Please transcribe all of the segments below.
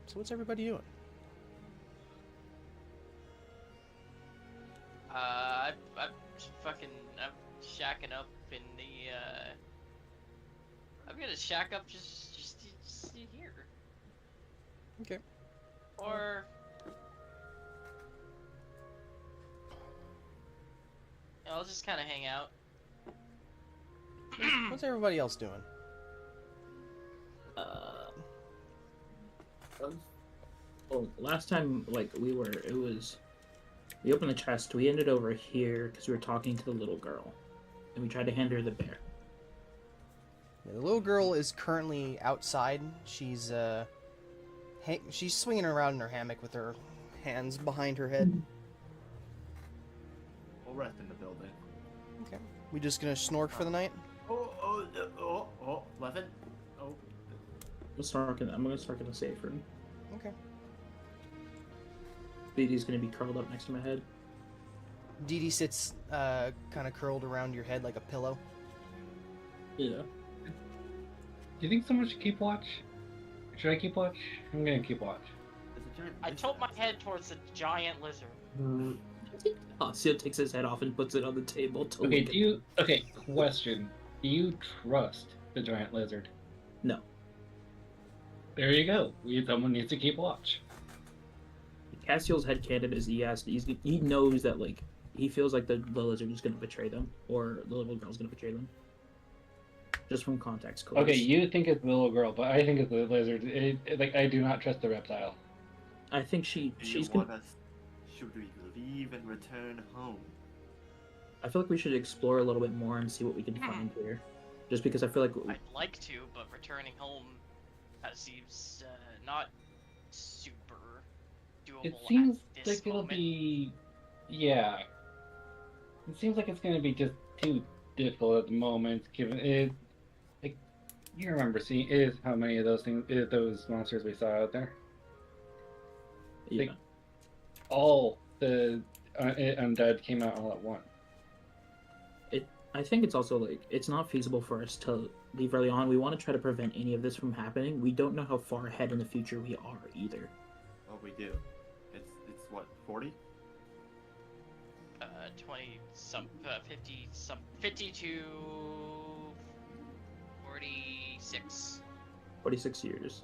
So what's everybody doing? I'm shacking up in the, I'm gonna shack up just here. Okay. Or... I'll just kind of hang out. What's everybody else doing? Well, last time, like, we opened the chest, we ended over here because we were talking to the little girl, and we tried to hand her the bear. Yeah, the little girl is currently outside. She's swinging around in her hammock with her hands behind her head. We'll rest in the building. Okay. We just gonna snork for the night? Oh, 11. Oh. I'm gonna start in the safe room. Okay. Dee gonna be curled up next to my head. Dee Dee sits kind of curled around your head like a pillow. Yeah. Do you think someone should keep watch? Should I keep watch? I'm gonna keep watch. I tilt my head towards the giant lizard. Osio takes his head off and puts it on the table to Okay, okay, question. Do you trust the giant lizard? No. There you go. Someone needs to keep watch. Cassiel's headcanon is he knows that, like, he feels like the lizard is gonna betray them, or the little girl's gonna betray them. Just from context clues. Okay, you think it's the little girl, but I think it's the lizard. Like, I do not trust the reptile. I think she's gonna... Should we leave and return home? I feel like we should explore a little bit more and see what we can find here. Just because I feel like... I'd like to, but returning home seems not super doable. It seems at this like it'll moment. be... Yeah. It seems like it's going to be just too difficult at the moment, given it... Like, you remember seeing how many of those monsters we saw out there? Yeah. Like, all the undead came out all at once. I think it's also, like, it's not feasible for us to leave early on. We want to try to prevent any of this from happening. We don't know how far ahead in the future we are, either. Oh, we do. It's what, 40? 20 some 50 some 52 46 46 years.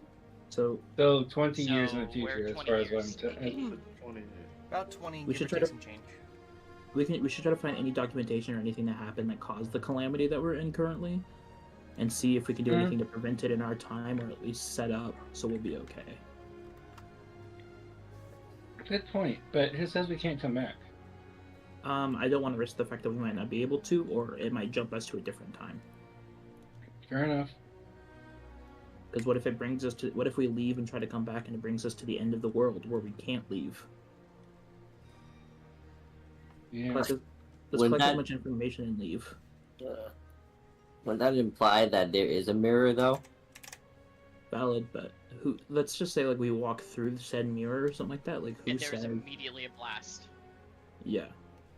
So 20 years in the So, future, we're as 20 far as years. what I'm saying. 20. About 20. We give should or try take to- some change. we should try to find any documentation or anything that happened that caused the calamity that we're in currently, and see if we can do anything to prevent it in our time, or at least set up so we'll be okay. Good point, but who says we can't come back? I don't want to risk the fact that we might not be able to, or it might jump us to a different time. Fair enough. Because what if we leave and try to come back and it brings us to the end of the world where we can't leave? Yeah. Let's Wouldn't collect as that- much information and leave. Wouldn't that imply that there is a mirror, though? Valid, but let's just say, like, we walk through said mirror or something like that. Like, who and there's said? immediately a blast. Yeah,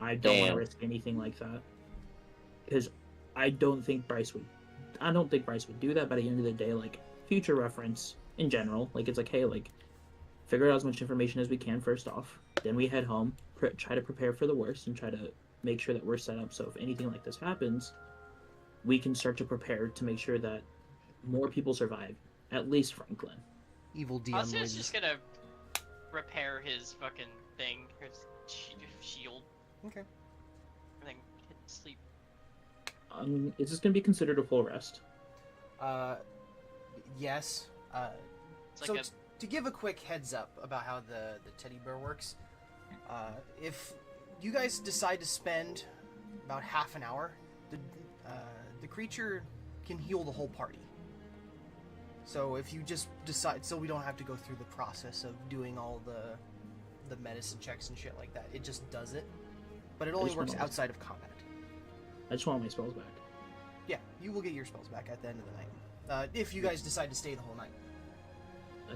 I don't want to Damn. risk anything like that. Because I don't think Bryce would do that. But at the end of the day, like, future reference in general, like, it's like, hey, like, figure out as much information as we can first off. Then we head home, try to prepare for the worst, and try to make sure that we're set up so if anything like this happens, we can start to prepare to make sure that more people survive. At least Franklin. Evil DM. Oscar's ladies. just gonna repair his fucking thing, his shield, Okay. and then hit sleep. Is this going to be considered a full rest? Yes. It's So like to give a quick heads up about how the teddy bear works, if you guys decide to spend about half an hour, the creature can heal the whole party. So if you just decide, so we don't have to go through the process of doing all the medicine checks and shit like that, it just does it. But it only just works wanna- outside of combat. I just want my spells back. Yeah, you will get your spells back at the end of the night. If you guys decide to stay the whole night. I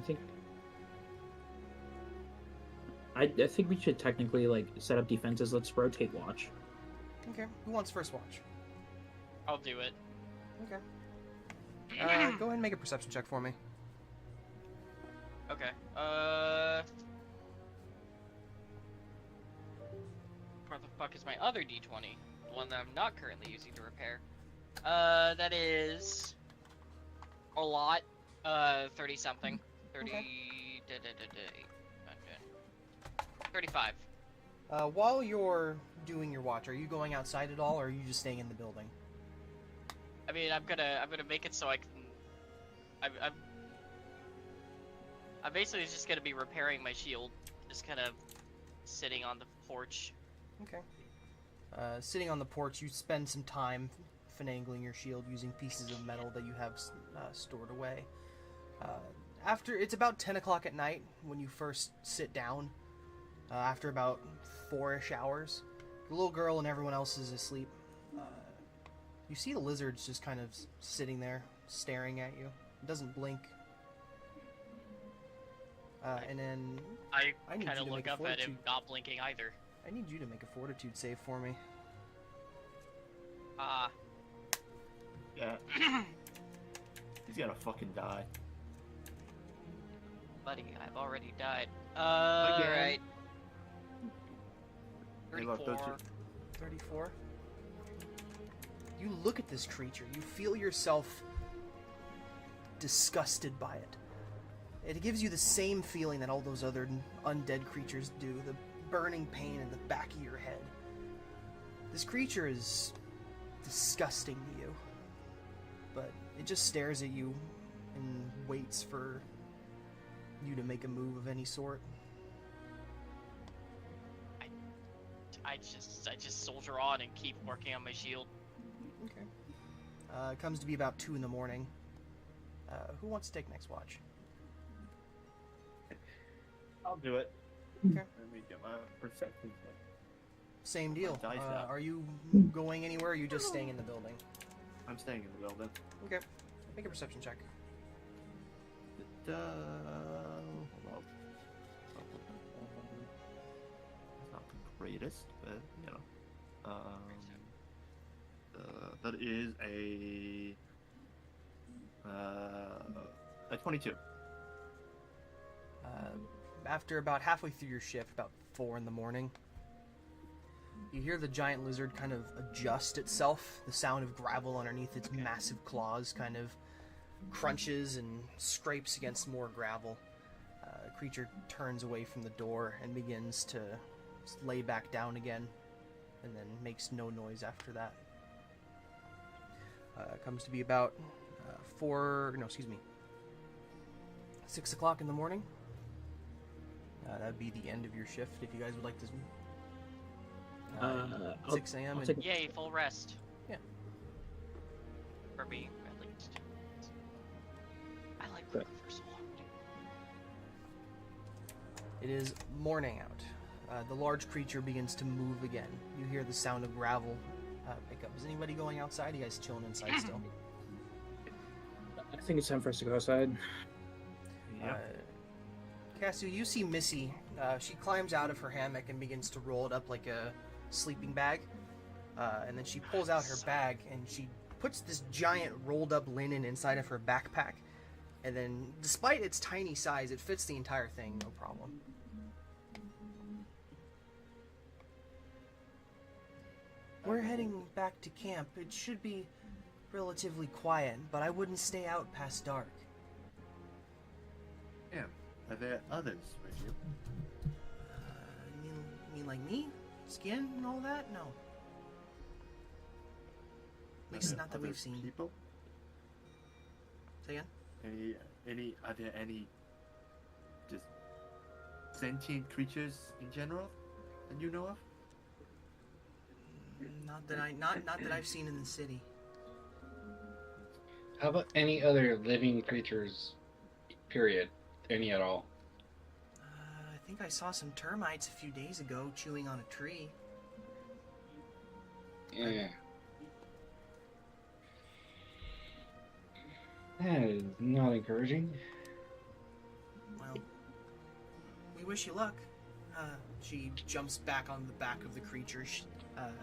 think we should technically, like, set up defenses. Let's rotate watch. Okay, who wants first watch? I'll do it. Okay. Go ahead and make a perception check for me. Okay. Where the fuck is my other D20? The one that I'm not currently using to repair. That is a lot. 30 something. 30. Okay. 35. While you're doing your watch, are you going outside at all, or are you just staying in the building? I mean, I'm gonna make it so I can. I'm basically just gonna be repairing my shield, just kind of sitting on the porch. Okay. Sitting on the porch, you spend some time finagling your shield using pieces of metal that you have stored away. After it's about 10 o'clock at night when you first sit down. After about 4-ish hours, the little girl and everyone else is asleep. You see the lizard's just kind of sitting there, staring at you. It doesn't blink. And then I need kind you of to look make a up at him, fortitude. not blinking either. I need you to make a fortitude save for me. Yeah. He's gonna fucking die. Buddy, I've already died. Again? Alright. Hey, look, don't 34. you- 34. You look at this creature. You feel yourself disgusted by it. It gives you the same feeling that all those other undead creatures do. The burning pain in the back of your head. This creature is disgusting to you. But it just stares at you and waits for you to make a move of any sort. I just soldier on and keep working on my shield. Okay. It comes to be about 2 in the morning. Who wants to take next watch? I'll do it. Okay. Let me get my perception check. Same deal. Dice out. Are you going anywhere, or are you just staying in the building? I'm staying in the building. Okay. Make a perception check. Hold up. It's not the greatest, but you know. That is a 22. After about halfway through your shift, about 4 in the morning, you hear the giant lizard kind of adjust itself. The sound of gravel underneath its massive claws kind of crunches and scrapes against more gravel. The creature turns away from the door and begins to lay back down again, and then makes no noise after that. It comes to be about 6 o'clock in the morning. That would be the end of your shift if you guys would like to. 6 a.m. I'll take- Yay, full rest. Yeah. For me, at least. I like Good. working for so long. It is morning out. The large creature begins to move again. You hear the sound of gravel pick up. Is anybody going outside? Are you guys chilling inside still? I think it's time for us to go outside. Yeah. Cassie, you see Missy. She climbs out of her hammock and begins to roll it up like a sleeping bag. And then she pulls out her bag and she puts this giant rolled up linen inside of her backpack. And then, despite its tiny size, it fits the entire thing, no problem. We're heading back to camp. It should be relatively quiet, but I wouldn't stay out past dark. Yeah. Are there others with you? You mean like me? Skin and all that? No. At least Are there not that other we've seen. people. Say again? Are there any just sentient creatures in general that you know of? Not that I've seen in the city. How about any other living creatures? Period. Any at all? I think I saw some termites a few days ago chewing on a tree. Yeah. That is not encouraging. Well, we wish you luck. She jumps back on the back of the creature.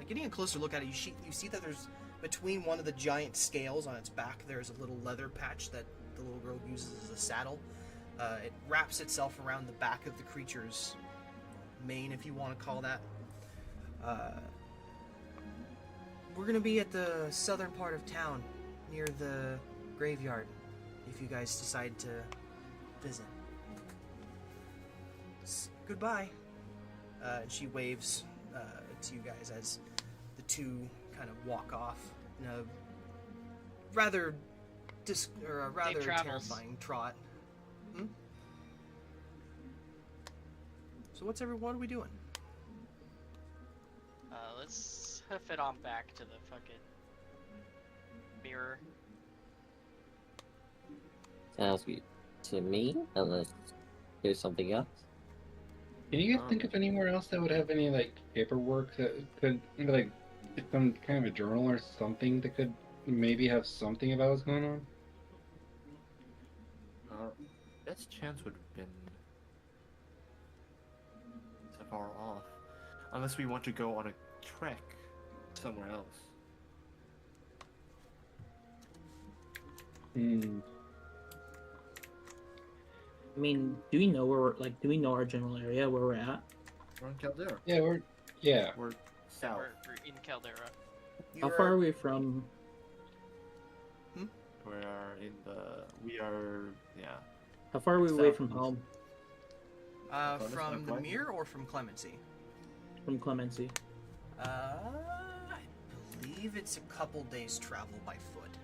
Getting a closer look at it, you see that there's between one of the giant scales on its back, there's a little leather patch that the little girl uses as a saddle. It wraps itself around the back of the creature's mane, if you want to call that. We're gonna be at the southern part of town, near the graveyard, if you guys decide to visit. Goodbye. And she waves to you guys as the two kind of walk off in a rather travels. terrifying trot. So what are we doing? Let's hoof it on back to the fucking mirror. Sounds good to me, unless there's something else. Can you guys think of anywhere else that would have any like paperwork that could like some kind of a journal or something that could maybe have something about what's going on? Best chance would have been so far off, unless we want to go on a trek somewhere else. I mean, do we know where we're, like, do we know our general area where we're at? We're in Caldera. Yeah, We're south. We're in Caldera. How far are we from? We are How far are we away from Southeast. home? From the mirror or from Clemency? From Clemency. I believe it's a couple days travel by foot.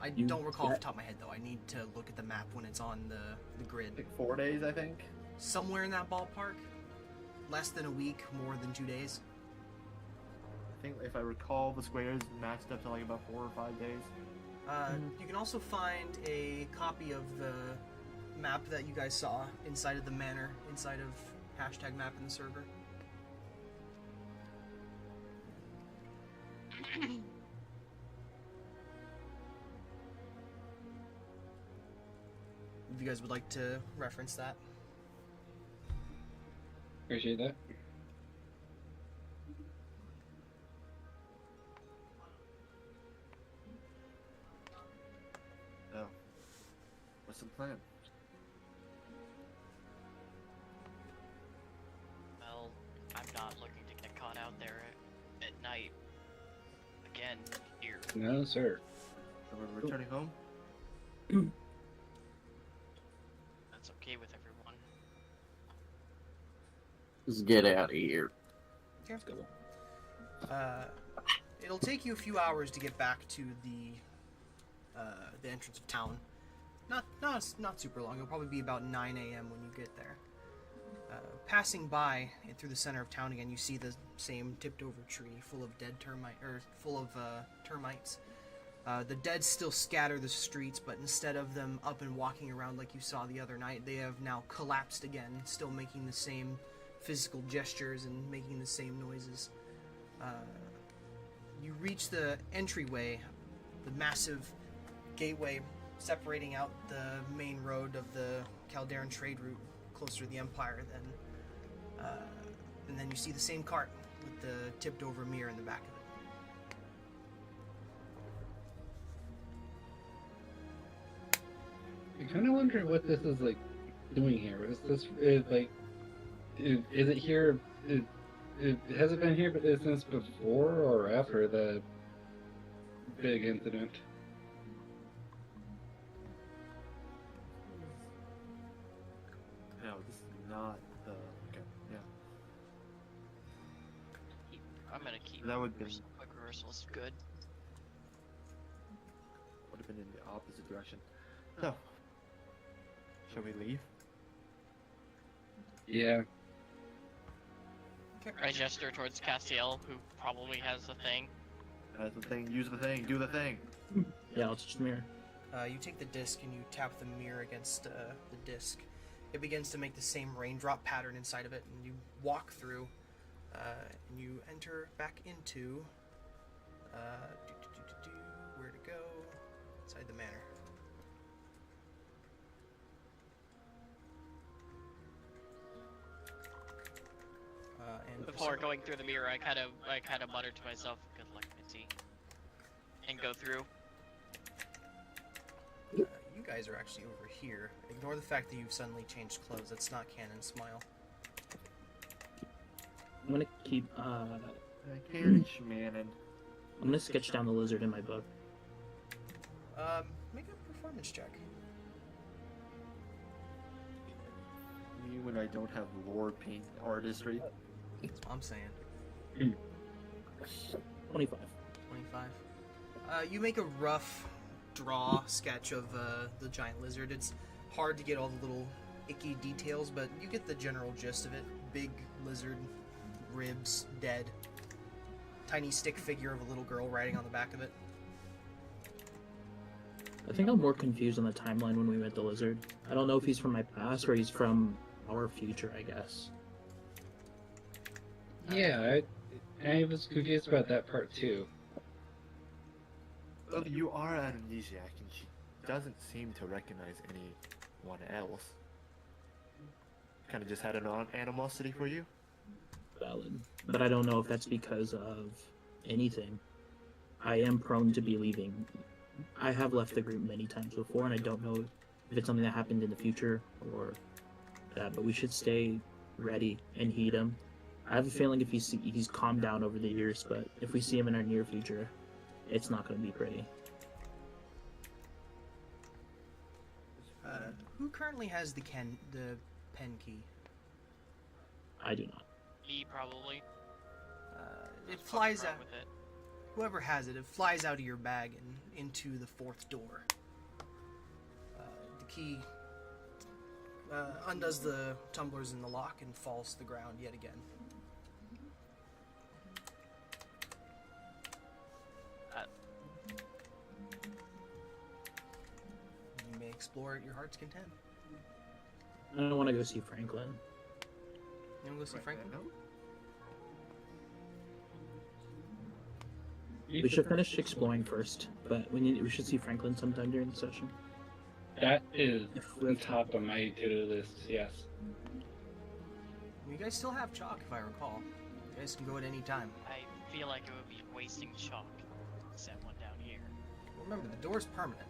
I You- don't recall off that- the top of my head though. I need to look at the map when it's on the grid. like 4 days, I think. Somewhere in that ballpark. Less than a week, more than 2 days. I think if I recall, the squares matched up to like about 4 or 5 days. You can also find a copy of the map that you guys saw inside of the manor, inside of hashtag map in the server. If you guys would like to reference that. Appreciate that. So, what's the plan? Well, I'm not looking to get caught out there at night. Again, here. No, sir. So we're returning home? That's okay with everyone. Let's get out of here. Let's go. It'll take you a few hours to get back to the entrance of town. Not super long. It'll probably be about 9 a.m. when you get there. Passing by and through the center of town again, you see the same tipped-over tree full of dead termites. The dead still scatter the streets, but instead of them up and walking around like you saw the other night, they have now collapsed again, still making the same physical gestures and making the same noises. You reach the entryway, the massive gateway separating out the main road of the Calderan trade route closer to the Empire. And then you see the same cart with the tipped-over mirror in the back of it. I kind of wonder what this is like doing here. Is it here? Has it been here since before or after the big incident? No, this is not the. Okay, yeah. I'm gonna keep That would be- quick reversals good. Would have been in the opposite direction. So, shall we leave? Yeah. I gesture towards Castiel, who probably has the thing. That's the thing. Use the thing. Do the thing. Yeah, it's just mirror. You take the disc and you tap the mirror against the disc. It begins to make the same raindrop pattern inside of it, and you walk through, and you enter back into where to go inside the manor. And Before going through the mirror, I kind of mutter to myself, "Good luck, Mitzi," and go through. You guys are actually over here. Ignore the fact that you've suddenly changed clothes. That's not canon. Smile. I'm gonna keep. Carriage man and I'm gonna sketch down the lizard in my book. Make a performance check. me when I don't have lore paint artistry. That's all I'm saying. 25. 25. You make a rough draw sketch of the giant lizard. It's hard to get all the little icky details, but you get the general gist of it. Big lizard, ribs, dead. Tiny stick figure of a little girl riding on the back of it. I think I'm more confused on the timeline when we met the lizard. I don't know if he's from my past or he's from our future, I guess. Yeah, I was confused about that part too. Well, you are amnesiac, and she doesn't seem to recognize anyone else. Kind of just had an animosity for you? Valid. But I don't know if that's because of anything. I am prone to believing. I have left the group many times before, and I don't know if it's something that happened in the future or that, but we should stay ready and heed him. I have a feeling if he's calmed down over the years, but if we see him in our near future, it's not going to be pretty. Who currently has the pen key? I do not. Me, probably. It Fuck flies around out. with it. Whoever has it, it flies out of your bag and into the fourth door. The key undoes the tumblers in the lock and falls to the ground yet again. You may explore at your heart's content. I don't want to go see Franklin. You want to go see Franklin? We should finish exploring first, but we should see Franklin sometime during the session. That is on top of my to-do list, yes. You guys still have chalk, if I recall. You guys can go at any time. I feel like it would be wasting chalk to set one down here. Remember, the door's permanent.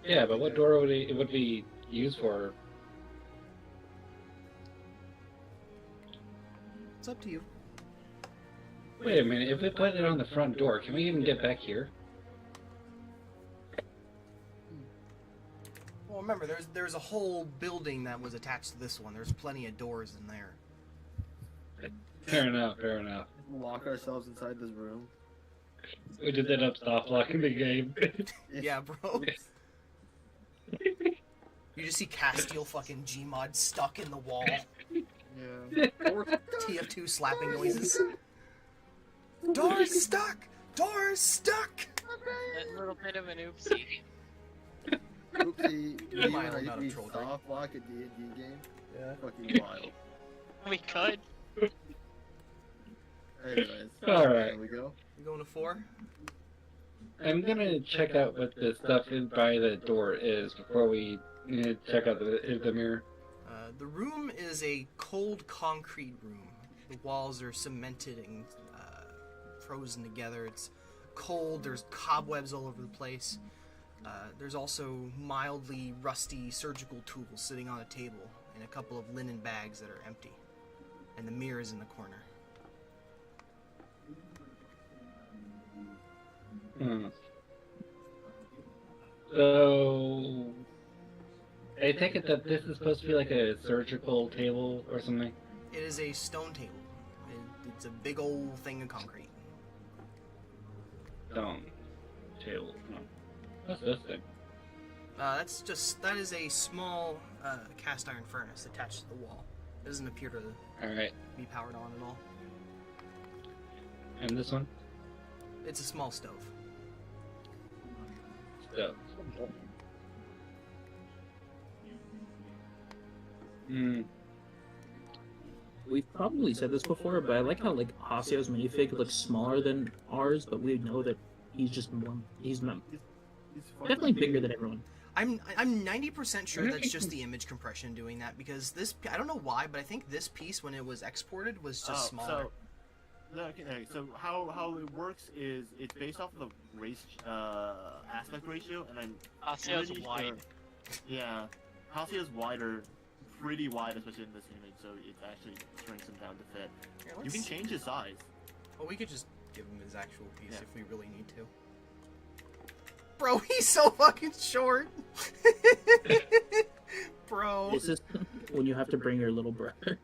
Yeah, but what door would it would be used for? It's up to you. Wait a minute, if we put it on the front door, can we even get back here? Well, remember, there's a whole building that was attached to this one. There's plenty of doors in there. Fair enough, fair enough. Lock ourselves inside this room. We just ended up soft locking the game. Yeah, bro. You just see Castile fucking Gmod stuck in the wall. Yeah. Or TF2 slapping noises. Door's stuck! Door's stuck! A little bit of an oopsie. oopsie, do you mild and amount I of troll trick. soft lock a D&D game. Yeah. Fucking wild. We could. Anyways. Alright. There we go. You going to 4? I'm gonna check out what the stuff by the door is before we check out the mirror. The room is a cold concrete room. The walls are cemented and frozen together. It's cold. There's cobwebs all over the place. There's also mildly rusty surgical tools sitting on a table and a couple of linen bags that are empty. And the mirror is in the corner. So, I take it that this is supposed to be like a surgical table or something? It is a stone table. It's a big old thing of concrete. Stone table. Oh. What's this thing? That is a small cast iron furnace attached to the wall. It doesn't appear to Alright. be powered on at all. And this one? It's a small stove. Stove. Hmm. We've probably said this before, but I like how like Haseo's minifig looks smaller than ours, but we know that he's just more. He's not He's definitely bigger than everyone. I'm 90% sure that's just the image compression doing that, because this, I don't know why, but I think this piece when it was exported was just smaller. Okay, so how it works is it's based off of the race aspect ratio, and I'm Osteo's pretty wide. sure- yeah, Halcyon's wider, pretty wide, especially in this image, so it actually shrinks him down to fit. Here, You can let's- change his size. Well, we could just give him his actual piece Yeah. if we really need to. Bro, he's so fucking short. Bro. This is when you have to bring your little brother.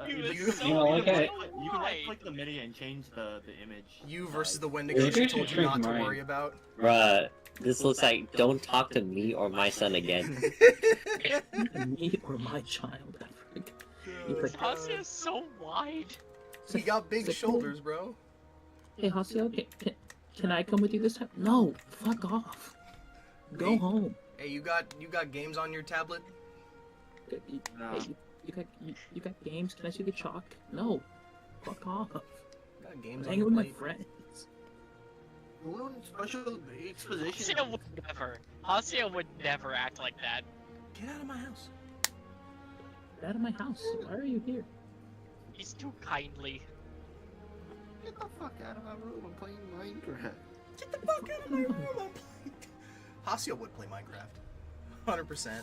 He you- was you- so you know, like I- You can wide. right-click the mini and change the image. You versus the Yeah, Wendigo you she should told you shrink not to mine. worry about. Bruh, this looks like don't talk to me or my son again. Me or my child. He's like, Osteo's so wide. He got big It's like, shoulders, bro. hey, Hasio, can I come with you this time? No, fuck off. Go Hey. home. Hey, you got games on your tablet? No. Hey, you got games? Can I see the chalk? No, fuck off. Got games I'm on hanging your with my plate. friends. Special exposition. Hasio would never. Hasio would never act like that. Get out of my house. Get out of my house. Why are you here? He's too kindly. Get the fuck out of my room! I'm playing Minecraft. Get the fuck out of my room. I'm playing. Hasio would play Minecraft. 100%.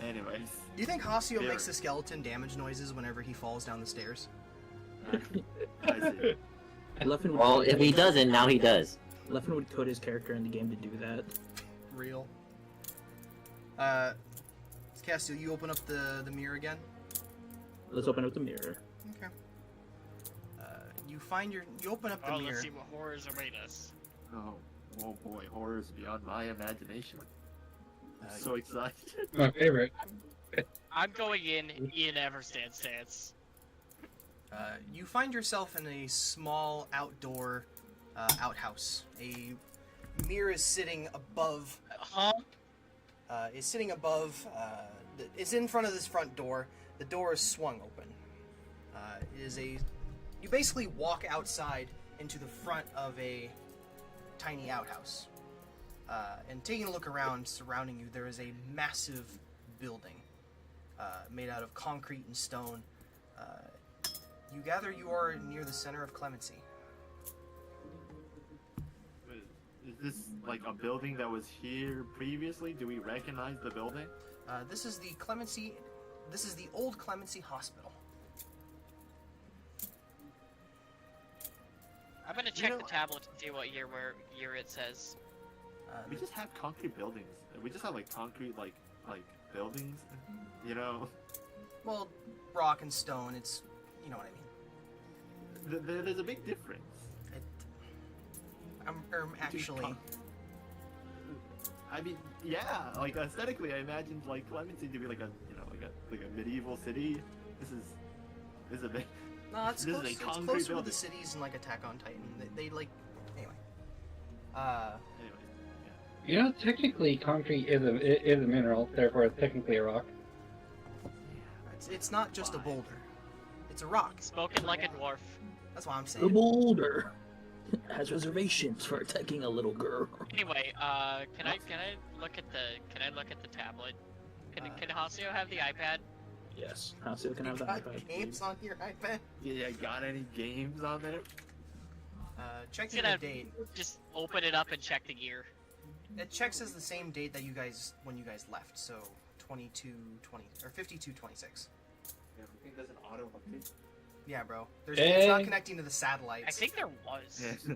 Anyways, Do you think Hasio Very. makes the skeleton damage noises whenever he falls down the stairs? I see. Leffen would, Well, if he doesn't, now he does. Leffen would code his character in the game to do that. Real. Cassio, you open up the mirror again? Let's open up the mirror. Okay. You open up the Oh, mirror. let's see what horrors await us. Oh boy, horrors beyond my imagination. I'm so excited. My favorite. I'm going in Everstand stance. You find yourself in a small outdoor outhouse. A mirror is sitting above. Huh? Is in front of this front door. The door is swung open. You basically walk outside into the front of a tiny outhouse. And taking a look around, surrounding you, there is a massive building made out of concrete and stone. You gather you are near the center of Clemency. Is this like a building that was here previously? Do we recognize the building? This is the Clemency. This is the old Clemency Hospital. I'm gonna check the tablet to see what year it says. We just have concrete buildings. We just have like concrete like buildings, you know. Well, rock and stone. It's, you know what I mean. There's a big difference. Actually, I mean, yeah, like aesthetically, I imagined like Clemency to be like a like a medieval city. This is a bit. no, it's this close. is a It's concrete closer to building. the cities in like Attack on Titan. They like, anyway. Anyway, You know, technically, concrete is a mineral, therefore it's technically a rock. It's not just a boulder. It's a rock. Spoken like a dwarf. That's what I'm The saying. boulder has reservations for attacking a little girl. Anyway, can I look at the tablet? Can Hasio have the iPad? Yes, Hasio can You have the got iPad. games on your iPad? yeah, got any games on there? Checking Gonna- the date. Just open it up and check the year. It checks as the same date that when you guys left, so 22-20 or 52-26. Yeah, I think there's an auto update. Yeah, bro. It's not Dang. connecting to the satellites. I think there was. Yeah.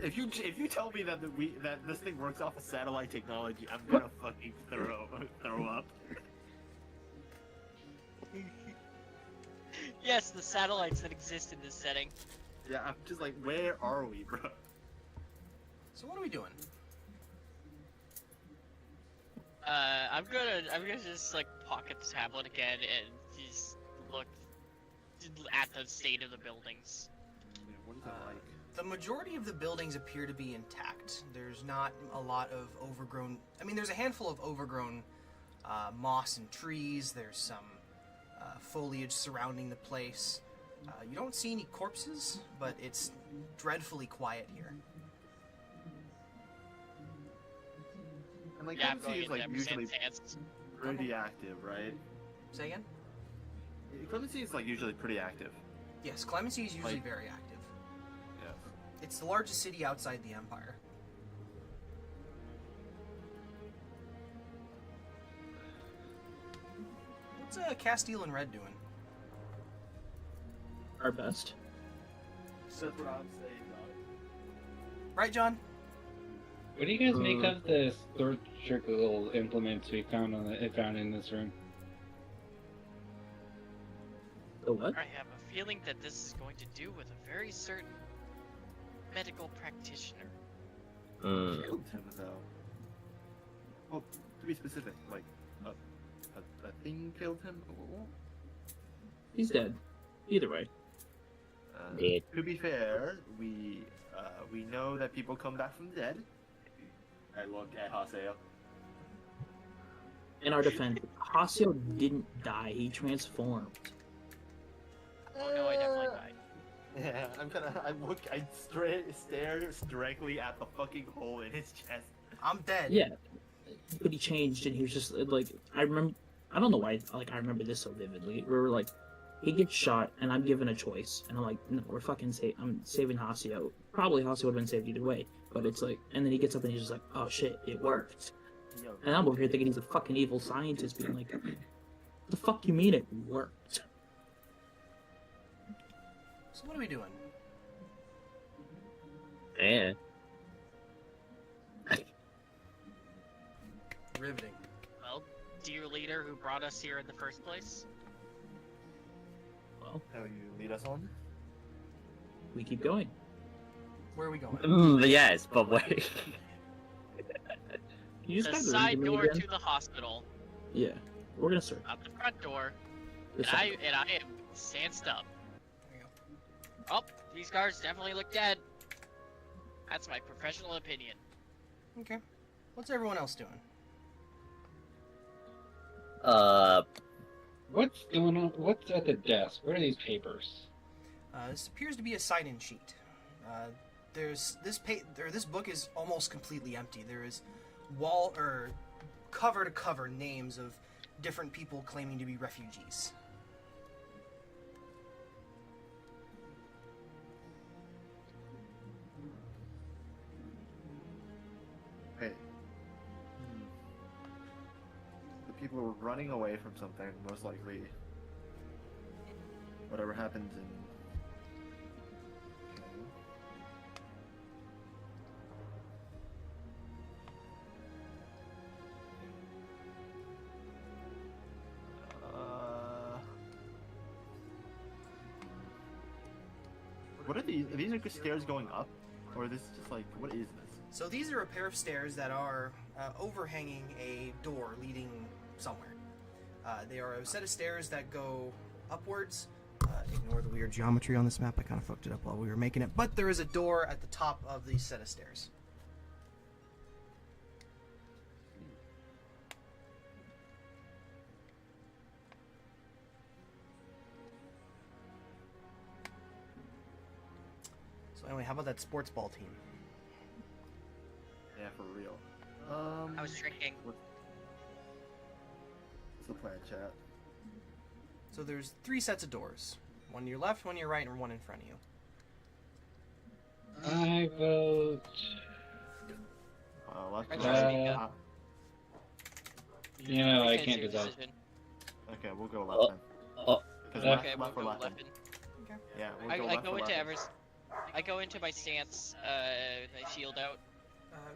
If you tell me that that this thing works off of satellite technology, I'm gonna fucking throw up. Yes, the satellites that exist in this setting. Yeah, I'm just like, where are we, bro? So what are we doing? I'm gonna just like pocket the tablet again and just look at the state of the buildings. Yeah, what is it like? The majority of the buildings appear to be intact. There's not a lot of overgrown. I mean, there's a handful of overgrown moss and trees. There's some foliage surrounding the place. You don't see any corpses, but it's dreadfully quiet here. And like Yeah, I'm MC going is into like Emerson usually stance. pretty active, right? Say again? Clemency is like usually pretty active. Yes, Clemency is usually Like- very active. Yes. It's the largest city outside the Empire. What's Castile and Red doing? Our best. That's what I'm saying, Right, John? What do you guys make of the surgical implements we found in this room? The what? I have a feeling that this is going to do with a very certain medical practitioner. Killed him though. Well, to be specific, like a thing killed him. He's dead. Either way. Dead. To be fair, we know that people come back from the dead. I look at Haseo. In our defense, Haseo didn't die. He transformed. Oh no, I definitely died. Yeah, I stare directly at the fucking hole in his chest. I'm dead. Yeah, but he changed, and he was just like, I remember. I don't know why. Like, I remember this so vividly. We were like, he gets shot, and I'm given a choice, and I'm like, no, we're fucking I'm saving Haseo. Probably Haseo would have been saved either way, but it's like, and then he gets up and he's just like, oh shit, it worked. And I'm over here thinking he's a fucking evil scientist, being like, the fuck you mean it worked? So what are we doing? Yeah. Riveting. Well, dear leader who brought us here in the first place, Well, How you lead us on? we keep going. Where are we going? Yes, but wait. You just the gotta side read me door again? to the hospital, Yeah, we're gonna search. not the front door, The and side I am sanced up. There you Oh, these guards definitely look dead. That's my professional opinion. Okay. What's everyone else doing? What's going on? What's at the desk? What are these papers? This appears to be a sign-in sheet. There's this book is almost completely empty. There is cover to cover names of different people claiming to be refugees. Hey. The people were running away from something, most likely. Whatever happened in. What are these? Are these like stairs going up? Or is this just like, what is this? So these are a pair of stairs that are overhanging a door leading somewhere. They are a set of stairs that go upwards. Ignore the weird geometry on this map. I kind of fucked it up while we were making it. But there is a door at the top of the set of stairs. So anyway, how about that sports ball team? Yeah, for real. I was drinking. What's the plan, chat? So there's 3 sets of doors. One to your left, one to your right, and one in front of you. I vote. Left. I or trust right? Mika. You know, I It's can't your do that. decision. Okay, we'll go left then. Oh, 'Cause Okay, we'll left go or left. left. Yeah, we'll I go go left or into left. I go into my stance, my shield out.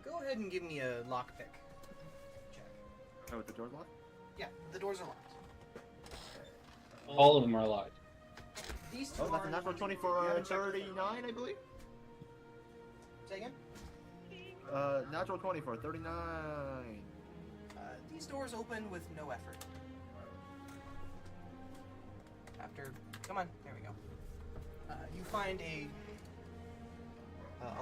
Go ahead and give me a lockpick check. Oh, the door's locked? Yeah, the doors are locked. All of them are locked. These two Oh, that's are a natural 20 you for haven't checked- 39, I believe? Say again? Natural 20 for 39. These doors open with no effort. Come on, there we go. You find a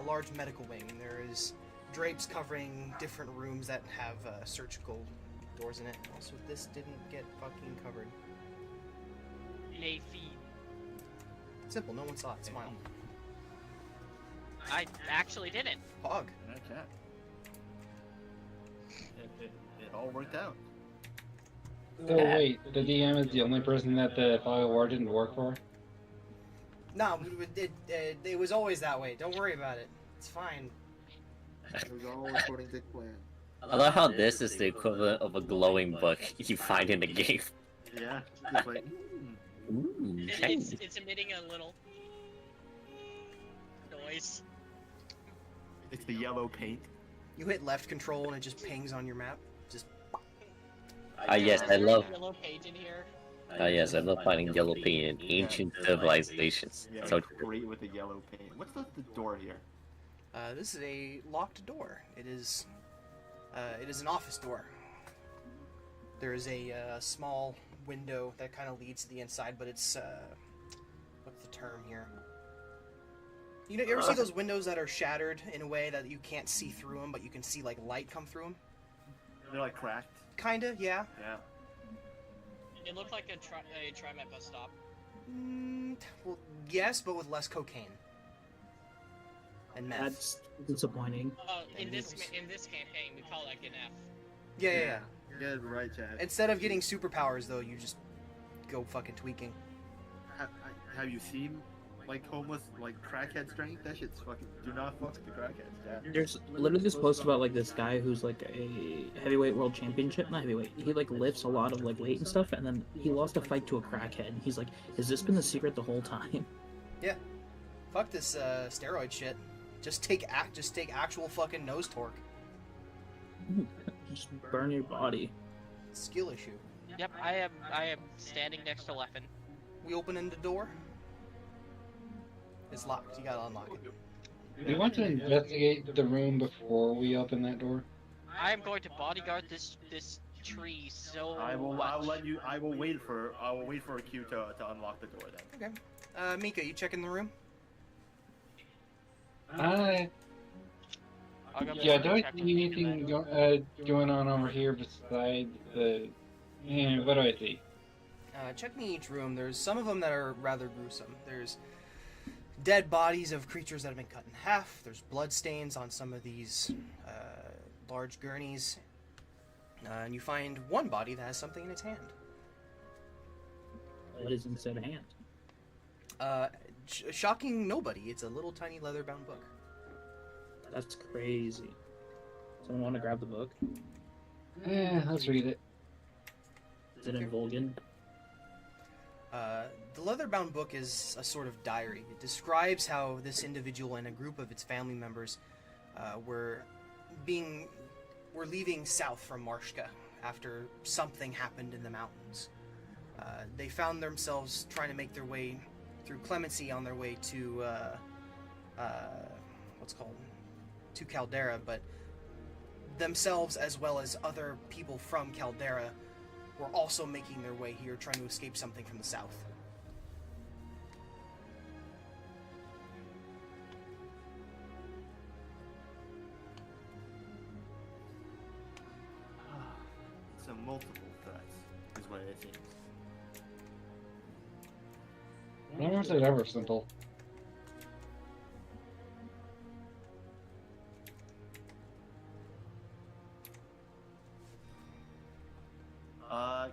large medical wing. There is drapes covering different rooms that have surgical doors in it. Also, this didn't get fucking covered. Les filles. Simple, no one saw it. Smile. I actually didn't. Pog. Yeah, chat. It all worked out. So wait, the DM is the only person that the File War didn't work for? No, it was always that way. Don't worry about it. It's fine. It was all according to plan. I love how this is the equivalent of a glowing book you find in the game. Yeah, just like, It's emitting a little noise. it's the yellow paint. You hit left control and it just pings on your map. Just Yes, I love. Yellow page in here. Yes, I love finding yellow paint in ancient civilizations. Yeah, So it's great with the yellow paint. What's the door here? this is a locked door. It is an office door. There is a small window that kind of leads to the inside, but it's what's the term here? You ever see those windows that are shattered in a way that you can't see through them, but you can see like light come through them? They're like cracked. Kinda, yeah. Yeah. It looked like a TriMet bus stop. Well, yes, but with less cocaine and meth. That's disappointing. In this campaign, we call that an F. Yeah. Good, right, Chad. Instead of getting superpowers, though, you just go fucking tweaking. Have you seen like homeless like crackhead strength? That shit's fucking. Do not fuck with the crackheads, Chad. There's literally this post about like this guy who's like a heavyweight world championship, not heavyweight. He like lifts a lot of like weight and stuff, and then he lost a fight to a crackhead. And he's like, "Has this been the secret the whole time?" Yeah. Fuck this steroid shit. Just take actual fucking nose torque. Just burn your body. Skill issue. Yep, I am standing next to Leffen. We open in the door. It's locked. You gotta unlock it. We want to investigate the room before we open that door. I am going to bodyguard this tree so I will much. I will wait for a cue to unlock the door then. Okay. Mika, you checking the room? Yeah, don't I see anything going on over here besides the... Yeah, what do I see? Checking each room. There's some of them that are rather gruesome. There's dead bodies of creatures that have been cut in half. There's blood stains on some of these large gurneys. And you find one body that has something in its hand. What is inside a hand? Shocking nobody. It's a little tiny leather-bound book. That's crazy. Someone want to grab the book? Yeah, let's read it. Is it in Volgan? The leather-bound book is a sort of diary. It describes how this individual and a group of its family members were leaving south from Marshka after something happened in the mountains. They found themselves trying to make their way through Clemency on their way to to Caldera, but themselves as well as other people from Caldera were also making their way here trying to escape something from the south. So multiple threats is what it seems. Why was it ever simple?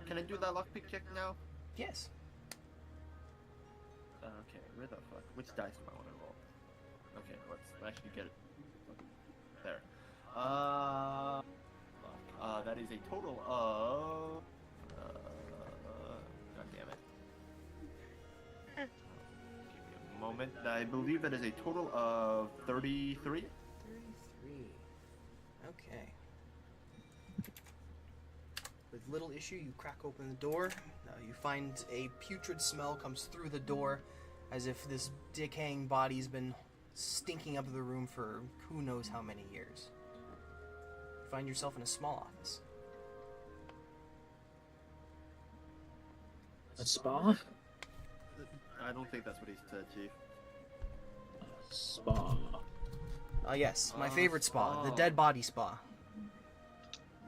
Can I do that lockpick check now? Yes. Okay, where the fuck? Which dice do I want to roll? Okay, let's actually get it. There. That is a total of. God damn it. Give me a moment. I believe that is a total of 33. 33. Okay. With little issue, you crack open the door. You find a putrid smell comes through the door, as if this decaying body's been stinking up the room for who knows how many years. You find yourself in a small office. A spa? I don't think that's what he said, Chief. Spa. Yes, my favorite spa, the dead body spa.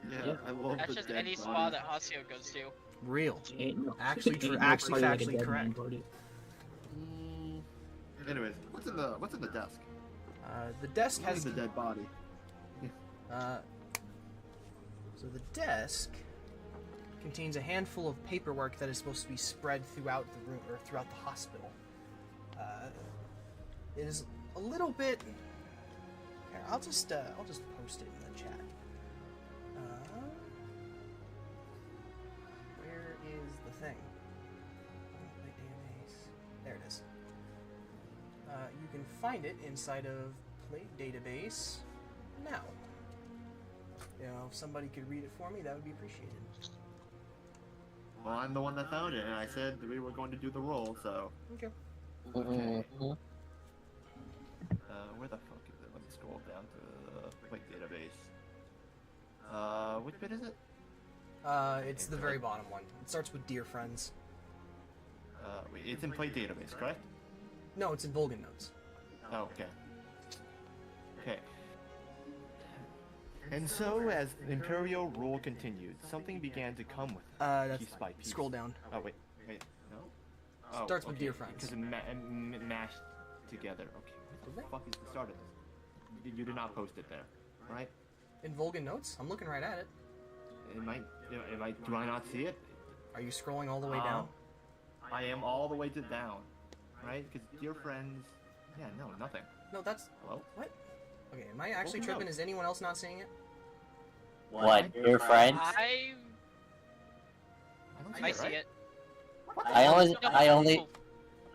Yeah, I love That's the just dead any body. spa that Hasio goes to. Real. Ain't no, Actually ain't true- no actually party like a factually dead man correct. party. Anyways, what's in the desk? The desk What is has the dead body? so the desk contains a handful of paperwork that is supposed to be spread throughout the room or throughout the hospital. It is a little bit. Here, I'll just post it in the chat. Where is the thing? Database. There it is. You can find it inside of Plate Database now. You know, if somebody could read it for me, that would be appreciated. Well, I'm the one that found it, and I said that we were going to do the roll, so. Okay. Mhm. Where the fuck is it? Let me scroll down to the Plate Database. Which bit is it? It's the very bottom one. It starts with Dear Friends. Wait, it's in Plate Database, correct? No, it's in Volgate Notes. Oh, okay. Okay. And so, as Imperial rule continued, something began to come with it. That's Piece by piece. scroll down. Oh, wait, no? Oh, Starts with Dear Friends. Because it mashed together. Okay, what the fuck is the start of this? You did not post it there, right? In Volgate Notes? I'm looking right at it. Do I not see it? Are you scrolling all the way down? I am all the way to down, right? Because Dear Friends, yeah, no, nothing. No, that's... Hello? What? Okay, am I actually Volgate tripping? Notes. Is anyone else not seeing it? What, your friend? I don't see it. I only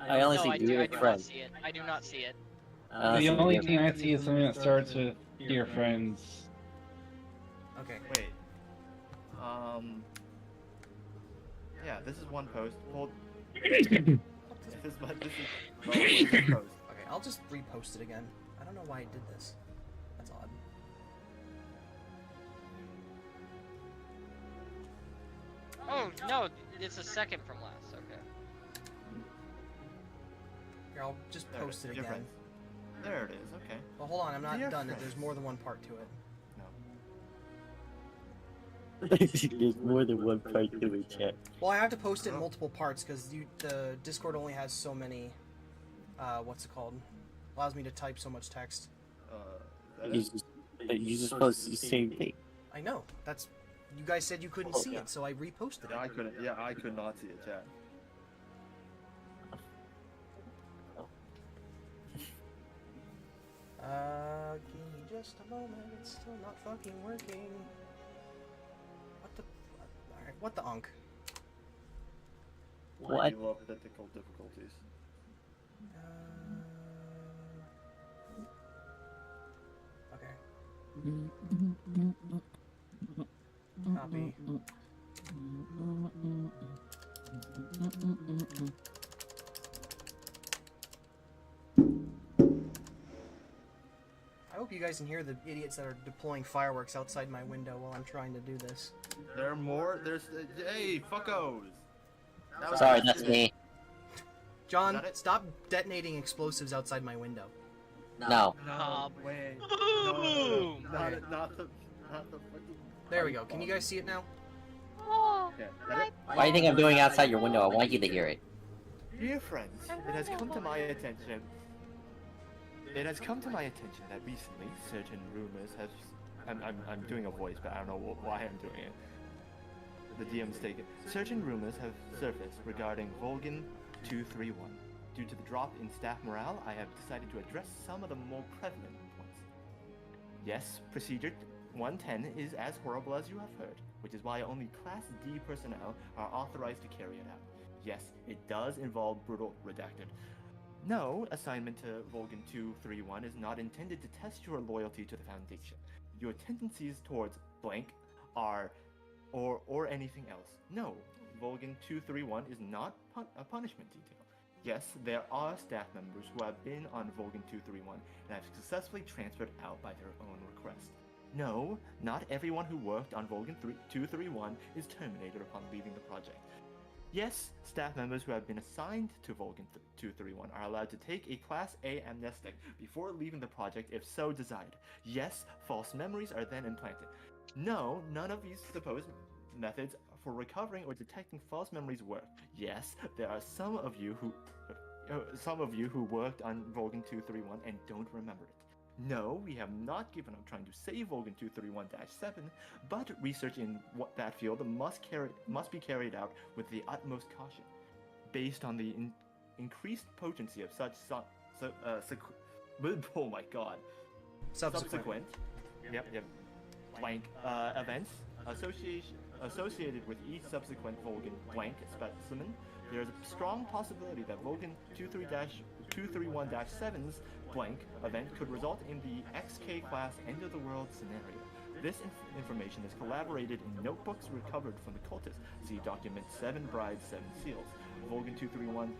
No, see I do your not friend. see it. I do not see it. The only thing I see is something that starts with Dear Friends. Okay. Wait. Yeah, this is one post. Hold. This is one post. Okay, I'll just repost it again. I don't know why I did this. That's odd. Oh no, it's a second from last. Okay. Here, I'll just There post it Dear again. Friends. There it is. Okay. Well, hold on, I'm not Dear done. friends. There's more than one part to it. No. There's more than one part to it, chat. Well, I have to post it in multiple parts because the Discord only has so many. What's it called? Allows me to type so much text. You're just supposed to do the same thing. I know. That's. You guys said you couldn't see it, so I reposted Yeah, I it. couldn't. Yeah, I could not see it, chat. Give me just a moment. It's still not fucking working. What the? Alright, what the unk? What? You love technical difficulties. Okay. Copy. I hope you guys can hear the idiots that are deploying fireworks outside my window while I'm trying to do this. There are more. There's. Hey, fuckos! That was Sorry, an that's accident. me. John, Is that it? stop detonating explosives outside my window. No. No, wait. Boom! Not the fucking. There we go. Can you guys see it now? Okay, is that it? Why do you think I'm doing outside your window? I want you to hear it. Dear friends, it has come to my attention. It has come to my attention that recently certain rumors have. I'm doing a voice, but I don't know why I'm doing it. The DM's taken. Certain rumors have surfaced regarding Volgate 231. Due to the drop in staff morale, I have decided to address some of the more prevalent points. Yes, Procedure 110 is as horrible as you have heard, which is why only Class D personnel are authorized to carry it out. Yes, it does involve brutal redacted. No, assignment to Volgate 231 is not intended to test your loyalty to the Foundation. Your tendencies towards blank are or anything else. No, Volgate 231 is not a punishment detail. Yes, there are staff members who have been on Volgate 231 and have successfully transferred out by their own request. No, not everyone who worked on Volgate 231 is terminated upon leaving the project. Yes, staff members who have been assigned to Volgate 231 are allowed to take a Class A amnestic before leaving the project if so desired. Yes, false memories are then implanted. No, none of these supposed methods for recovering or detecting false memories work. Yes, there are some of you who worked on Volgate 231 and don't remember it. No, we have not given up trying to save Volgate 231-7, but research in that field must be carried out with the utmost caution, based on the increased potency of such oh my god, subsequent blank events associated with each subsequent Volgate blank specimen. There is a strong possibility that Volgate 231-7's blank event could result in the XK class end of the world scenario. This information is collaborated in notebooks recovered from the cultists. See document 7 Brides, 7 Seals. Volgate 231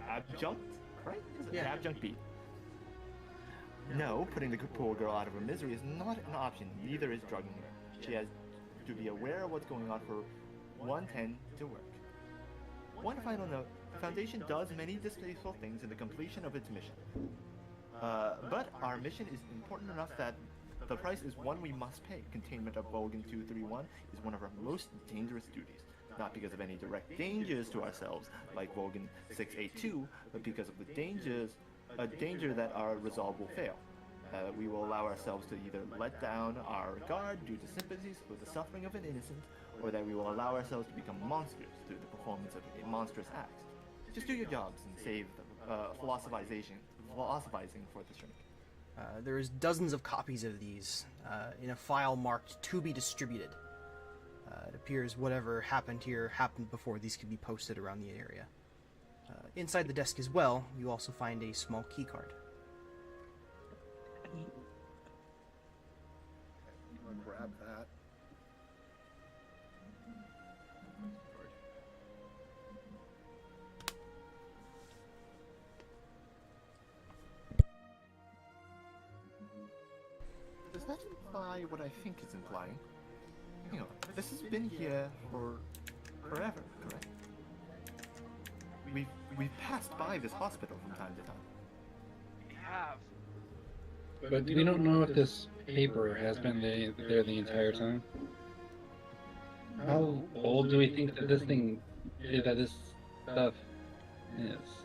adjunct, right? Yeah. Adjunct B. No, putting the poor girl out of her misery is not an option. Neither is drugging her. She has to be aware of what's going on for 110 to work. One final note, the Foundation does many distasteful things in the completion of its mission. But our mission is important enough that the price is one we must pay. Containment of Volgate 231 is one of our most dangerous duties. Not because of any direct dangers to ourselves, like Volgate 682, but because of the a danger that our resolve will fail. We will allow ourselves to either let down our guard due to sympathies with the suffering of an innocent, or that we will allow ourselves to become monsters through the performance of monstrous acts. Just do your jobs and save philosophizing for the shrink. There is dozens of copies of these in a file marked to be distributed. It appears whatever happened here happened before these could be posted around the area. Inside the desk as well, you also find a small key card. I'll grab that. Does that imply what I think it's implying? Hang on, this has been here for forever, correct? We've passed by this hospital from time to time. We have. But we don't know if this paper has been there the entire time. How old do we think that this stuff is?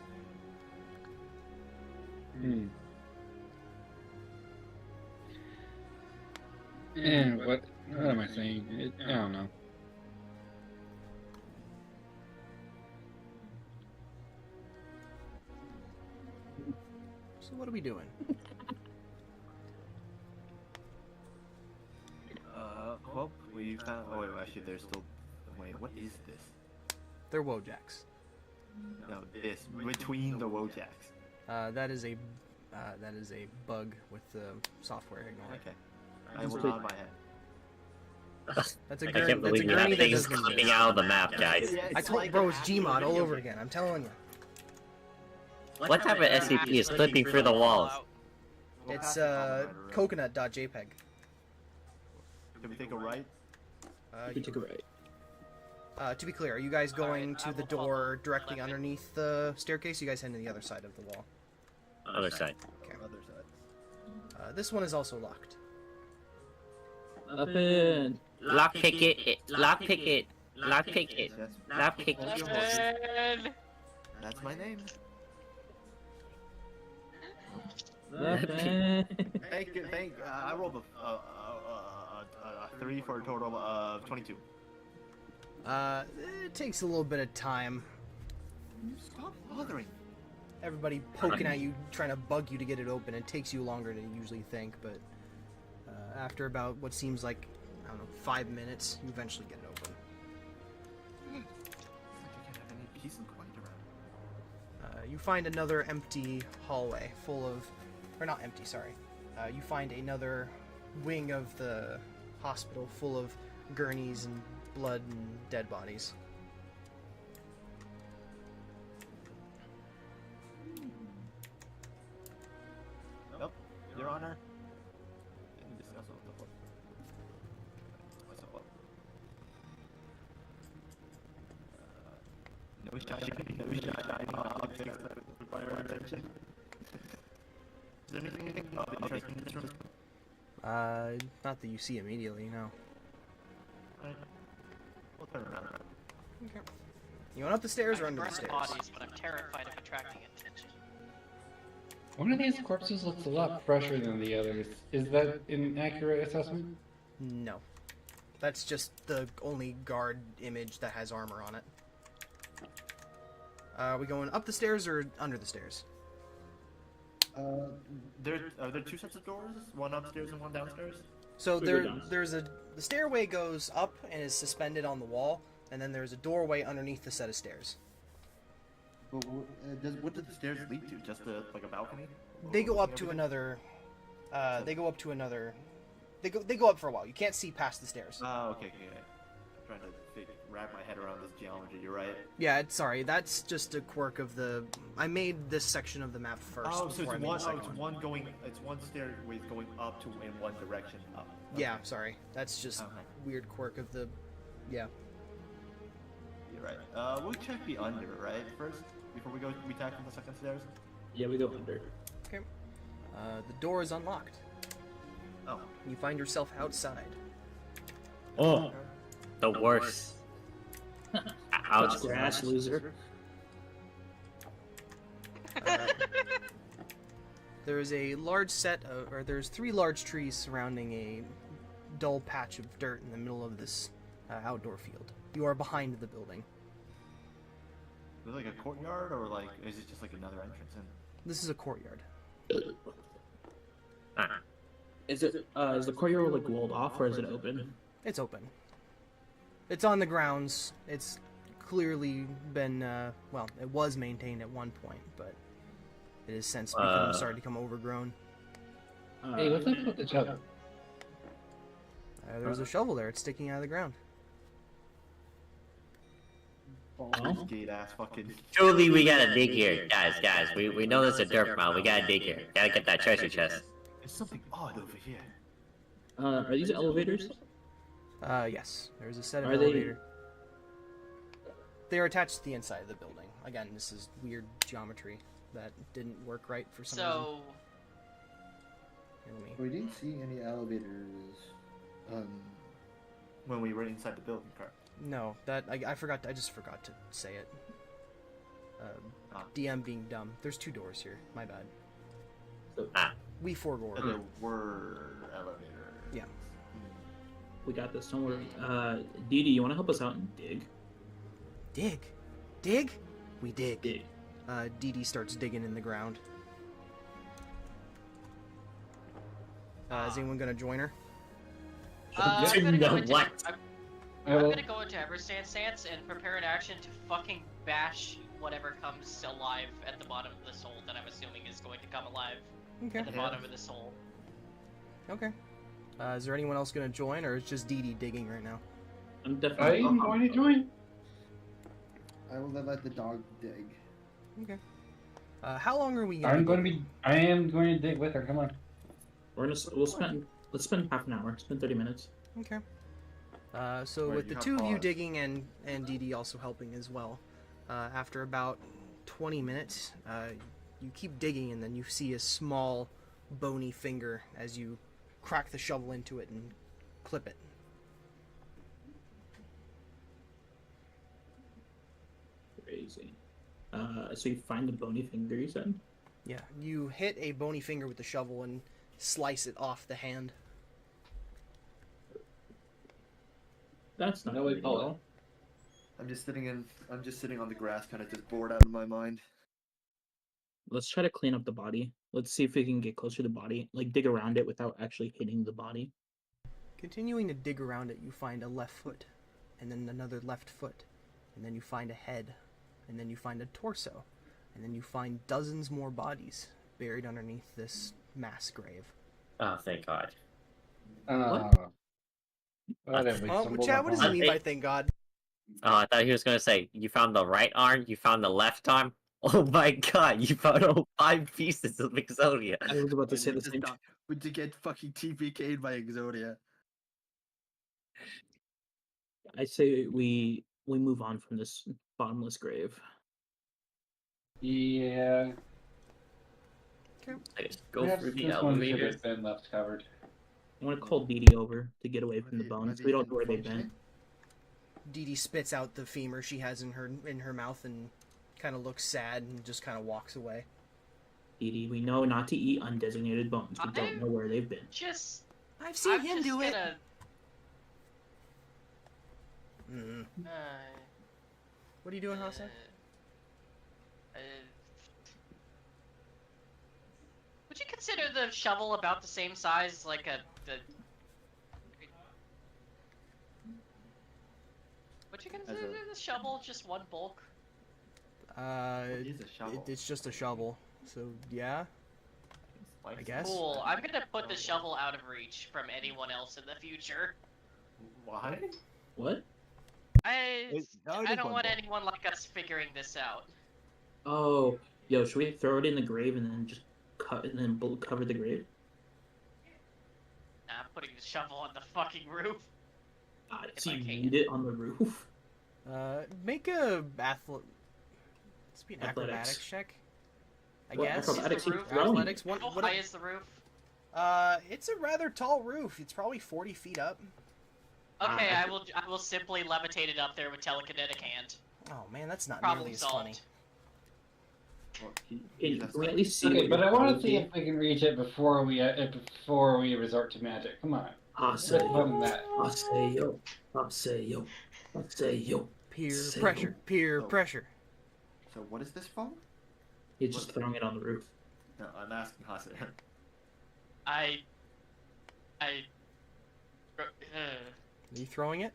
And what am I saying? I don't know. So what are we doing? Well, we found. Oh wait, actually, there's still. Wait, what is this? They're Wojaks. No, this between the Wojaks. That is a bug with the software ignored. Okay, I will nod my head. That's a I gurney. can't That's a believe gurney that that thing's doesn't coming exist. out of the map, guys. I told bro, it's Gmod all over again. I'm telling you. What type of SCP is flipping through the walls? It's coconut.jpg. Can we take a right? You took it right. To be clear, are you guys going to the door directly underneath the staircase? You guys heading to the other side of the wall. Other side. Okay. Other side. This one is also locked. Up in. Lockpick it. Lockpick it. Lockpick it. Yes. Lockpick it. Listen. That's my name. I rolled a 3 for a total of 22. It takes a little bit of time. Stop bothering. Everybody poking at you, trying to bug you to get it open. It takes you longer than you usually think, but after about what seems like, I don't know, 5 minutes, you eventually get it open. It's like you can't have any peace and quiet around. You find another empty hallway full of, or not empty, sorry. You find another wing of the hospital full of gurneys and blood and dead bodies. Yep, Your Honor. Can discuss all the book. No shining objects that require attention. Is there anything of interest in this room? Not that you see immediately, no. We'll turn around. Okay. You want up the stairs or I under the burn stairs? bodies, but I'm terrified of attracting attention. One of these corpses looks a lot fresher than the others. Is that an accurate assessment? No. That's just the only guard image that has armor on it. Are we going up the stairs or under the stairs? Are there two sets of doors? One upstairs and one downstairs? So We go downstairs. the stairway goes up and is suspended on the wall, and then there's a doorway underneath the set of stairs. But what do the stairs lead to? Just like a balcony? They go up Overlooking to everything? another. They go up to another. They go up for a while. You can't see past the stairs. Oh, okay. Trying to wrap my head around this geometry. You're right. Yeah, sorry. That's just a quirk of the. I made this section of the map first. Oh, so before I it's made one. the Oh, second it's one. one going. It's one stairway going up to in one direction up. Okay. Yeah, sorry. That's just Okay. weird quirk of the. Yeah. You're right. We'll check the under right first before we tackle the second stairs. Yeah, we go under. Okay. The door is unlocked. Oh. You find yourself outside. Oh, the worst. Ouch. Touch grass, loser. There is a large set of, or there's 3 large trees surrounding a dull patch of dirt in the middle of this outdoor field. You are behind the building. Is it like a courtyard or like is it just like another entrance in? This is a courtyard. Ah, Is the courtyard like walled off or is it open? It's open. It's on the grounds. It's clearly been, well, it was maintained at one point, but it has since started to become overgrown. Hey, what's up with the shovel? There's a shovel there. It's sticking out of the ground. Well, Gate ass fucking. surely we gotta dig here, guys. We know there's a dirt mound. We gotta dig here. Gotta get that treasure chest. There's something odd over here. are these elevators? Yes. There's a set of Are they- elevator. They are attached to the inside of the building. Again, this is weird geometry that didn't work right for some reason. So, Here, let me- We didn't see any elevators. When we were inside the building, correct? No, that I forgot. I just forgot to say it. Ah. DM being dumb. There's 2 doors here. My bad. Ah, We forego. And there were elevators. Yeah. We got this. Don't worry. Dee Dee, you want to help us out and dig? Dig. We dig. Dig. Dee Dee starts digging in the ground. Is anyone gonna join her? I'm gonna go No, into what? I'm gonna go into Everstand stance and prepare an action to fucking bash whatever comes alive at the bottom of the soul that I'm assuming is going to come alive Okay. at the bottom of the soul. Okay. Is there anyone else gonna join, or is just Dee Dee digging right now? I'm I definitely. am going to join. I will let the dog dig. Okay. How long are we? I am going digging? to dig with her. Come on. Let's spend half an hour. Spend 30 minutes. Okay. So Wait, with you the have 2 of you pause. digging and Dee Dee also helping as well, after about 20 minutes, you keep digging and then you see a small bony finger as you crack the shovel into it and clip it. Crazy. So you find the bony finger, you said? Yeah, you hit a bony finger with the shovel and slice it off the hand. That's not No way, very Paul. well. I'm just sitting on the grass, kind of just bored out of my mind. Let's try to clean up the body. Let's see if we can get closer to the body. Like, dig around it without actually hitting the body. Continuing to dig around it, you find a left foot, and then another left foot, and then you find a head, and then you find a torso, and then you find dozens more bodies buried underneath this mass grave. oh, thank God. Whatever. Oh, Chad, what does he mean by thank God? Oh, I thought he was gonna say you found the right arm, you found the left arm. Oh my God, you found all 5 pieces of Exodia. I was about to say the same thing. Would you get fucking TPK'd by Exodia? I say we move on from this bottomless grave. Yeah. I just go Perhaps through the this one should elevators. have been left covered. I want to call Dee Dee over to get away from the bones. We don't know where they've been. Dee Dee spits out the femur she has in her mouth and kind of looks sad and just kind of walks away. Edie, we know not to eat undesignated bones. We don't know where they've been. I've seen him do it. Gonna, Mm. uh, What are you doing, Hassan? would you consider the shovel about the same size, like would you consider the shovel just one bulk? What is a shovel? It's just a shovel. So yeah, I guess. Cool. I'm gonna put the shovel out of reach from anyone else in the future. Why? What? I one don't want bulk. anyone like us figuring this out. Oh, yo, should we throw it in the grave and then just cover the grave? Nah, I'm putting the shovel on the fucking roof. So I you can. need it on the roof? Make a Let's be an Athletics. acrobatics check. I What, guess. acrobatics? Is the roof- Athletics. How high is the roof? It's a rather tall roof. It's probably 40 feet up. Okay, I will simply levitate it up there with telekinetic hand. Oh man, that's not Problem nearly as solved. funny. Well, Can we at least see Okay, what but your I want goal to see is? if we can reach it before we resort to magic. Come on. I say Let's run that. I say yo. I say yo. I say yo. Peer Say pressure. Peer Oh. pressure. So what is this for? He's just throwing it on the roof. No, I'm asking Hasan. I. Are you throwing it?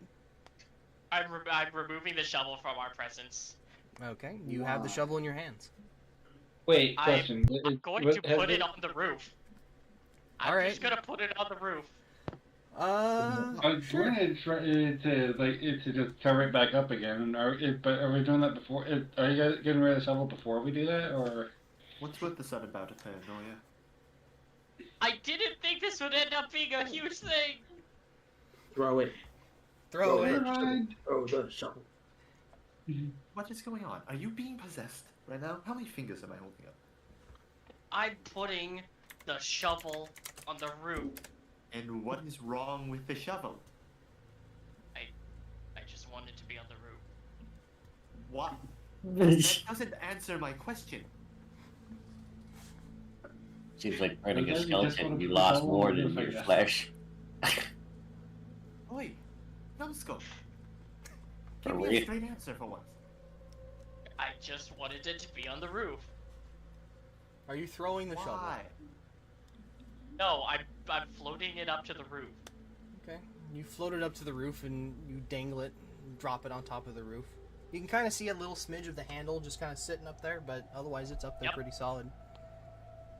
I'm removing the shovel from our presence. Okay. You have the Wow. shovel in your hands. Wait, I'm question. going to put it on the roof. I'm Alright. just gonna put it on the roof. I'm Sure. going to try to just cover it back up again. But are we doing that before? Are you guys getting rid of the shovel before we do that, or? What's with the sudden bout of paranoia? I didn't think this would end up being a huge thing. Throw it. Throw it. Throw the shovel. What is going on? Are you being possessed right now? How many fingers am I holding up? I'm putting the shovel on the roof. And what is wrong with the shovel? I just want it to be on the roof. What? That doesn't answer my question. Seems like burning a Maybe you just skeleton. wanna You put lost the more hole in than the your fire. flesh. Oi, numbskull. For Give me a real. straight answer for once. I just wanted it to be on the roof. Are you throwing the shovel? Why? No, I'm floating it up to the roof. Okay. You float it up to the roof and you dangle it and drop it on top of the roof. You can kind of see a little smidge of the handle just kind of sitting up there, but otherwise it's up there Yep. pretty solid.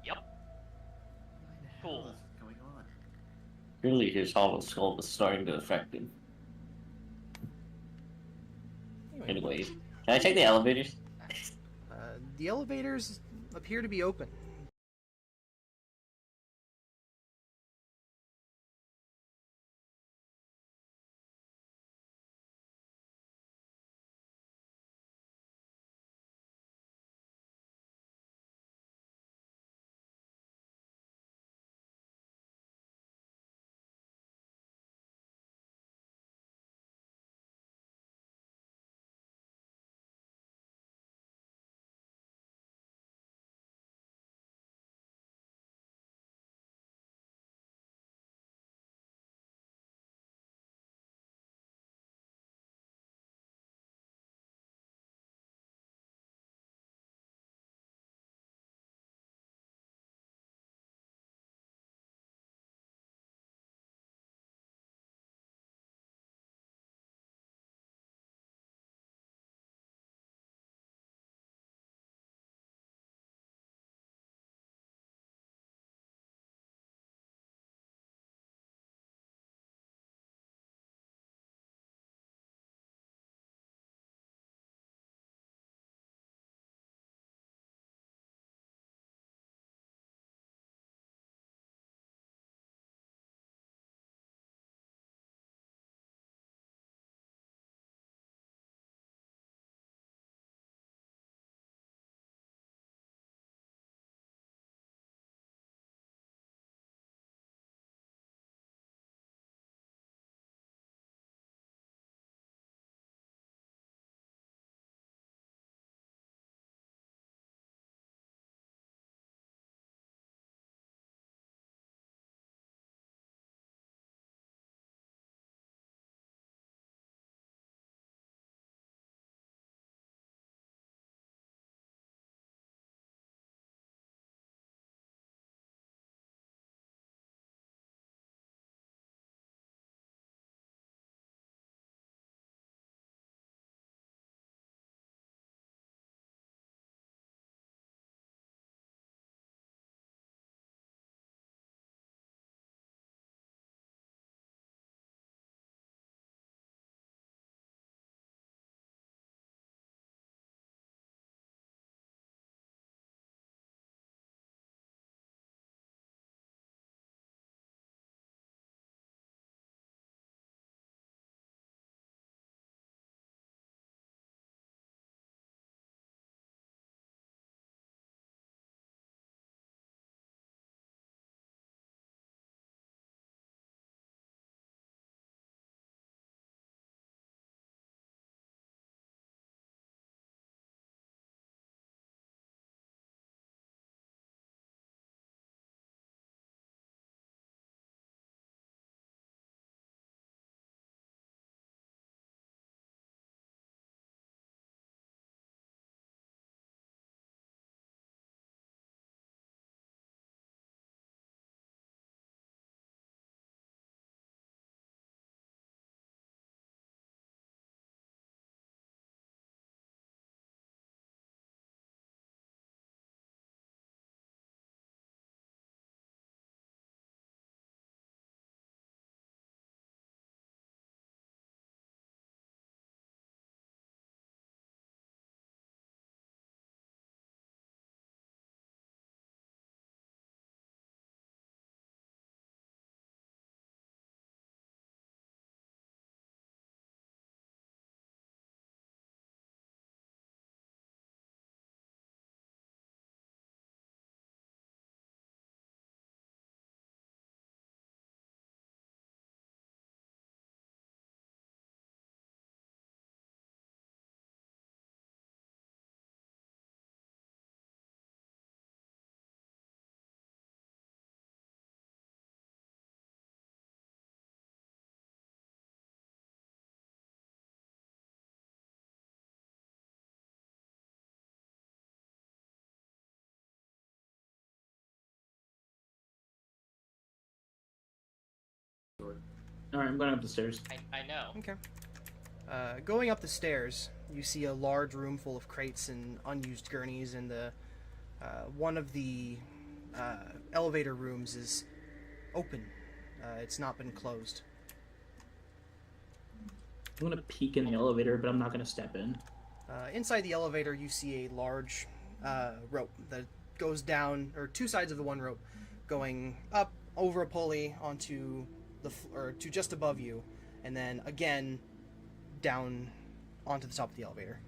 Yep. Why the Cool. hell is going on? Clearly his hollow skull was starting to affect him. Anyways, can I take the elevators? The elevators appear to be open. Alright, I'm going up the stairs. I know. Okay. Going up the stairs, you see a large room full of crates and unused gurneys, and one of the elevator rooms is open. It's not been closed. I'm gonna peek in the elevator, but I'm not gonna step in. Inside the elevator, you see a large rope that goes down, or two sides of the one rope, going up over a pulley onto or to just above you, and then again down onto the top of the elevator.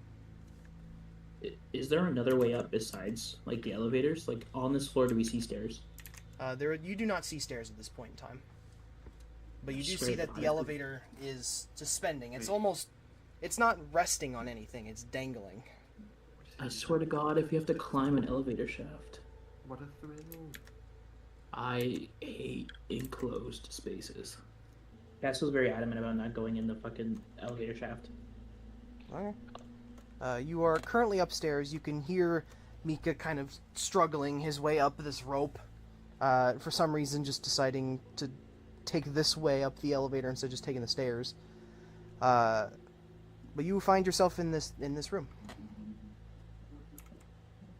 Is there another way up besides, like, the elevators? Like, on this floor, do we see stairs? You do not see stairs at this point in time, but you do Swear see to that the God. elevator is suspending. It's not resting on anything. It's dangling. I swear to God, if you have to climb an elevator shaft. What a thrill. I hate enclosed spaces. Cass was very adamant about not going in the fucking elevator shaft. Okay. You are currently upstairs. You can hear Mika kind of struggling his way up this rope. For some reason, just deciding to take this way up the elevator instead of just taking the stairs. But you find yourself in this room.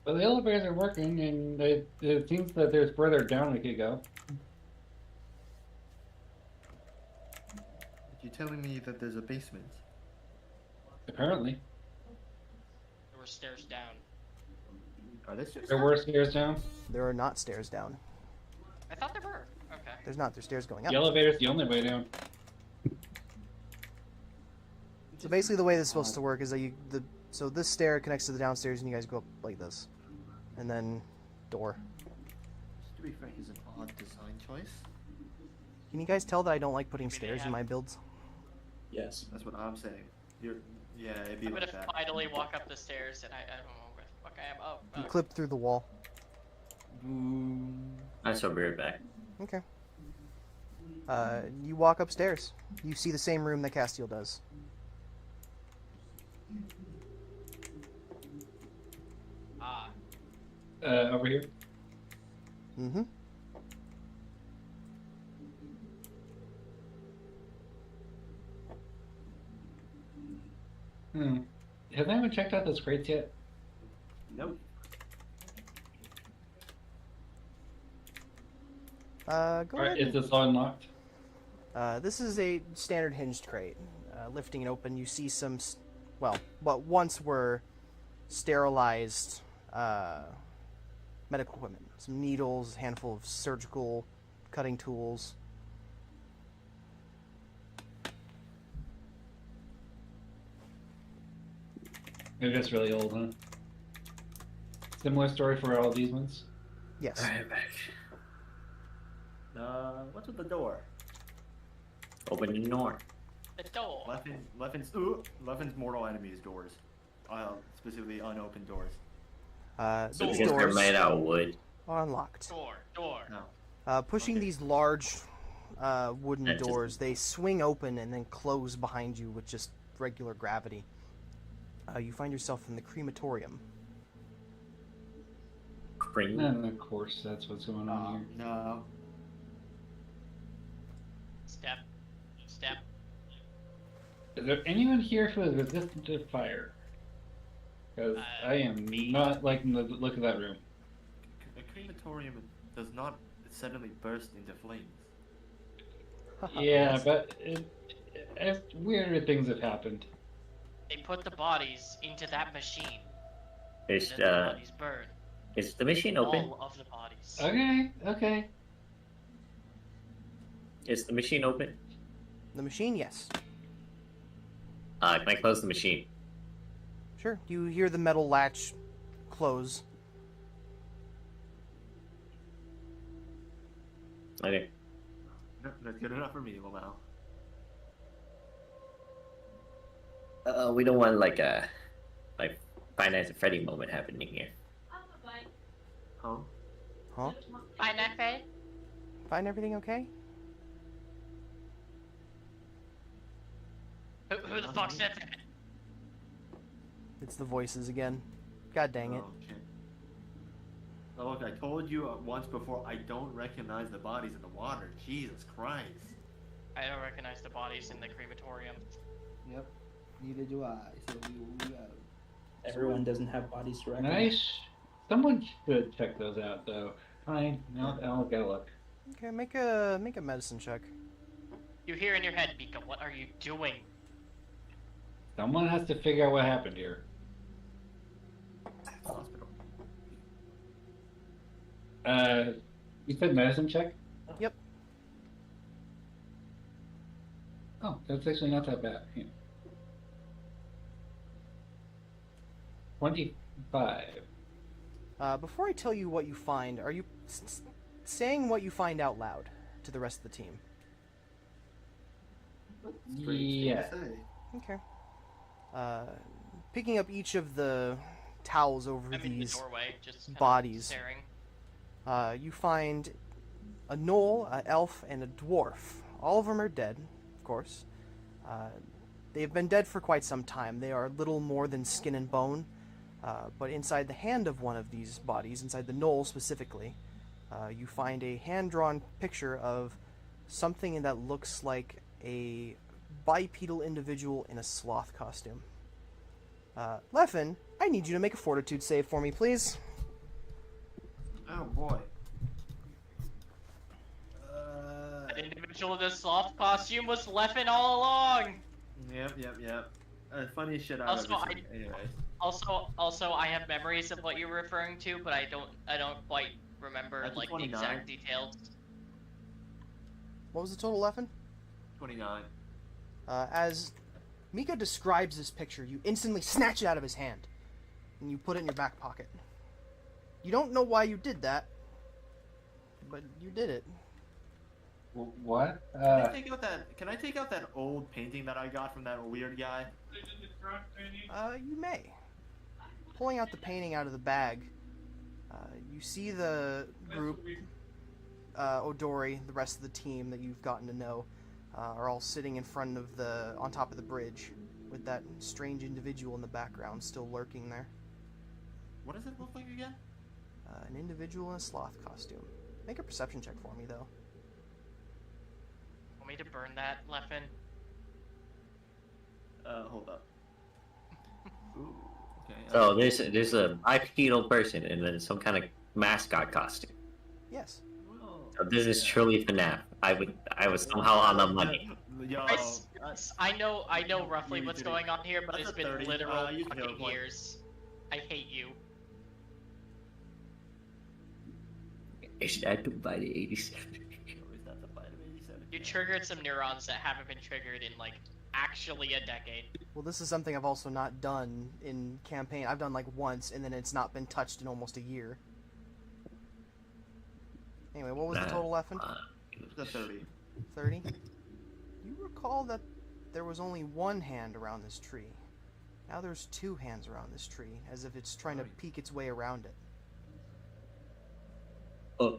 Well, the elevators are working, and it seems that there's further down we could go. You're telling me that there's a basement? Apparently. There were stairs down. Are there stairs? There were stairs down. There are not stairs down. I thought there were. Okay. There's not. There's stairs going up. The elevator's the only way down. So basically, the way this is supposed to work is that so this stair connects to the downstairs, and you guys go up like this, and then door. To be frank, is an odd design choice. Can you guys tell that I don't like putting Maybe they stairs in have- my builds? Yes. That's what I'm saying. Yeah, it'd be I'm like gonna that. finally walk up the stairs, and I don't know where the fuck I am. Oh, You oh. clip through the wall. Boom. I shall be right back. Okay. You walk upstairs. You see the same room that Castiel does. Ah. Over here. Mm-hmm. Has anyone checked out those crates yet? Nope. Go Or ahead. is this unlocked? This is a standard hinged crate. Lifting it open, you see some, what once were sterilized medical equipment. Some needles, a handful of surgical cutting tools. They're just really old, huh? Similar story for all these ones? Yes. Alright, back. What's with the door? Open the door. The door. Leffen's mortal enemies doors. Specifically unopened doors. So These because they're doors made out of wood. are unlocked. Door. No. Pushing Okay. these large wooden That just- doors, they swing open and then close behind you with just regular gravity. You find yourself in the crematorium. Cream. And of course, that's what's going on here. No. Step. Is there anyone here who is resistant to fire? Because I am not liking the look of that room. A crematorium does not suddenly burst into flames. Yeah, but weirder things have happened. They put the bodies into that machine. Is And then the bodies burn. the machine open? All of the bodies. Okay. Is the machine open? The machine, yes. Can I close the machine? Sure. You hear the metal latch close. Okay. No, that's good enough for me, Lamau. We don't want like Five Nights at Freddy moment happening here. Huh? Huh? Find that Fred? Find everything okay? Who the fuck said that? It's the voices again. God dang it. Oh, shit. Oh, look, I told you once before, I don't recognize the bodies in the water. Jesus Christ. I don't recognize the bodies in the crematorium. Yep. Neither do I. So we will go. Everyone doesn't have bodies to recognize. Nice. Someone should check those out, though. Fine. I'll get a look. Okay, make a medicine check. You hear in your head, Mika, what are you doing? Someone has to figure out what happened here. Hospital. You said medicine check? Yep. Oh, that's actually not that bad. Yeah. 25. Before I tell you what you find, are you saying what you find out loud to the rest of the team? Yeah. Okay. Picking up each of the towels over I'm in the these doorway, just kind of bodies, staring. you find a gnoll, an elf, and a dwarf. All of them are dead, of course. They have been dead for quite some time. They are little more than skin and bone, but inside the hand of one of these bodies, inside the gnoll specifically, you find a hand-drawn picture of something that looks like a bipedal individual in a sloth costume. Leffen, I need you to make a fortitude save for me, please. Oh boy. An individual in the sloth costume was Leffen all along! Yep. Funny shit I've Also, ever seen. Anyways. Also, I have memories of what you were referring to, but I don't quite remember That's a like the 29. exact details. What was the total, Leffen? 29. As Mika describes this picture, you instantly snatch it out of his hand, and you put it in your back pocket. You don't know why you did that, but you did it. What? Can I take out that old painting that I got from that weird guy? You may. Pulling out the painting out of the bag, you see the group, Odori, the rest of the team that you've gotten to know, are all sitting in front of on top of the bridge, with that strange individual in the background still lurking there. What does it look like again? An individual in a sloth costume. Make a perception check for me, though. Want me to burn that, Leffen? Hold up. Ooh, okay. So there's a bipedal person and then some kind of mascot costume. Yes. So this is truly FNAF. I was somehow on the money. Yo, I know roughly what's going on here, but That's it's a been 30. literal Use the hero fucking point. years. I hate you. Is that to buy the 87? Is that the bite of 87? You triggered some neurons that haven't been triggered in like actually a decade. Well, this is something I've also not done in campaign. I've done like once, and then it's not been touched in almost a year. Anyway, what was the total, Leffen? The 30. 30? You recall that there was only one hand around this tree. Now there's two hands around this tree, as if it's trying to peek its way around it. Oh,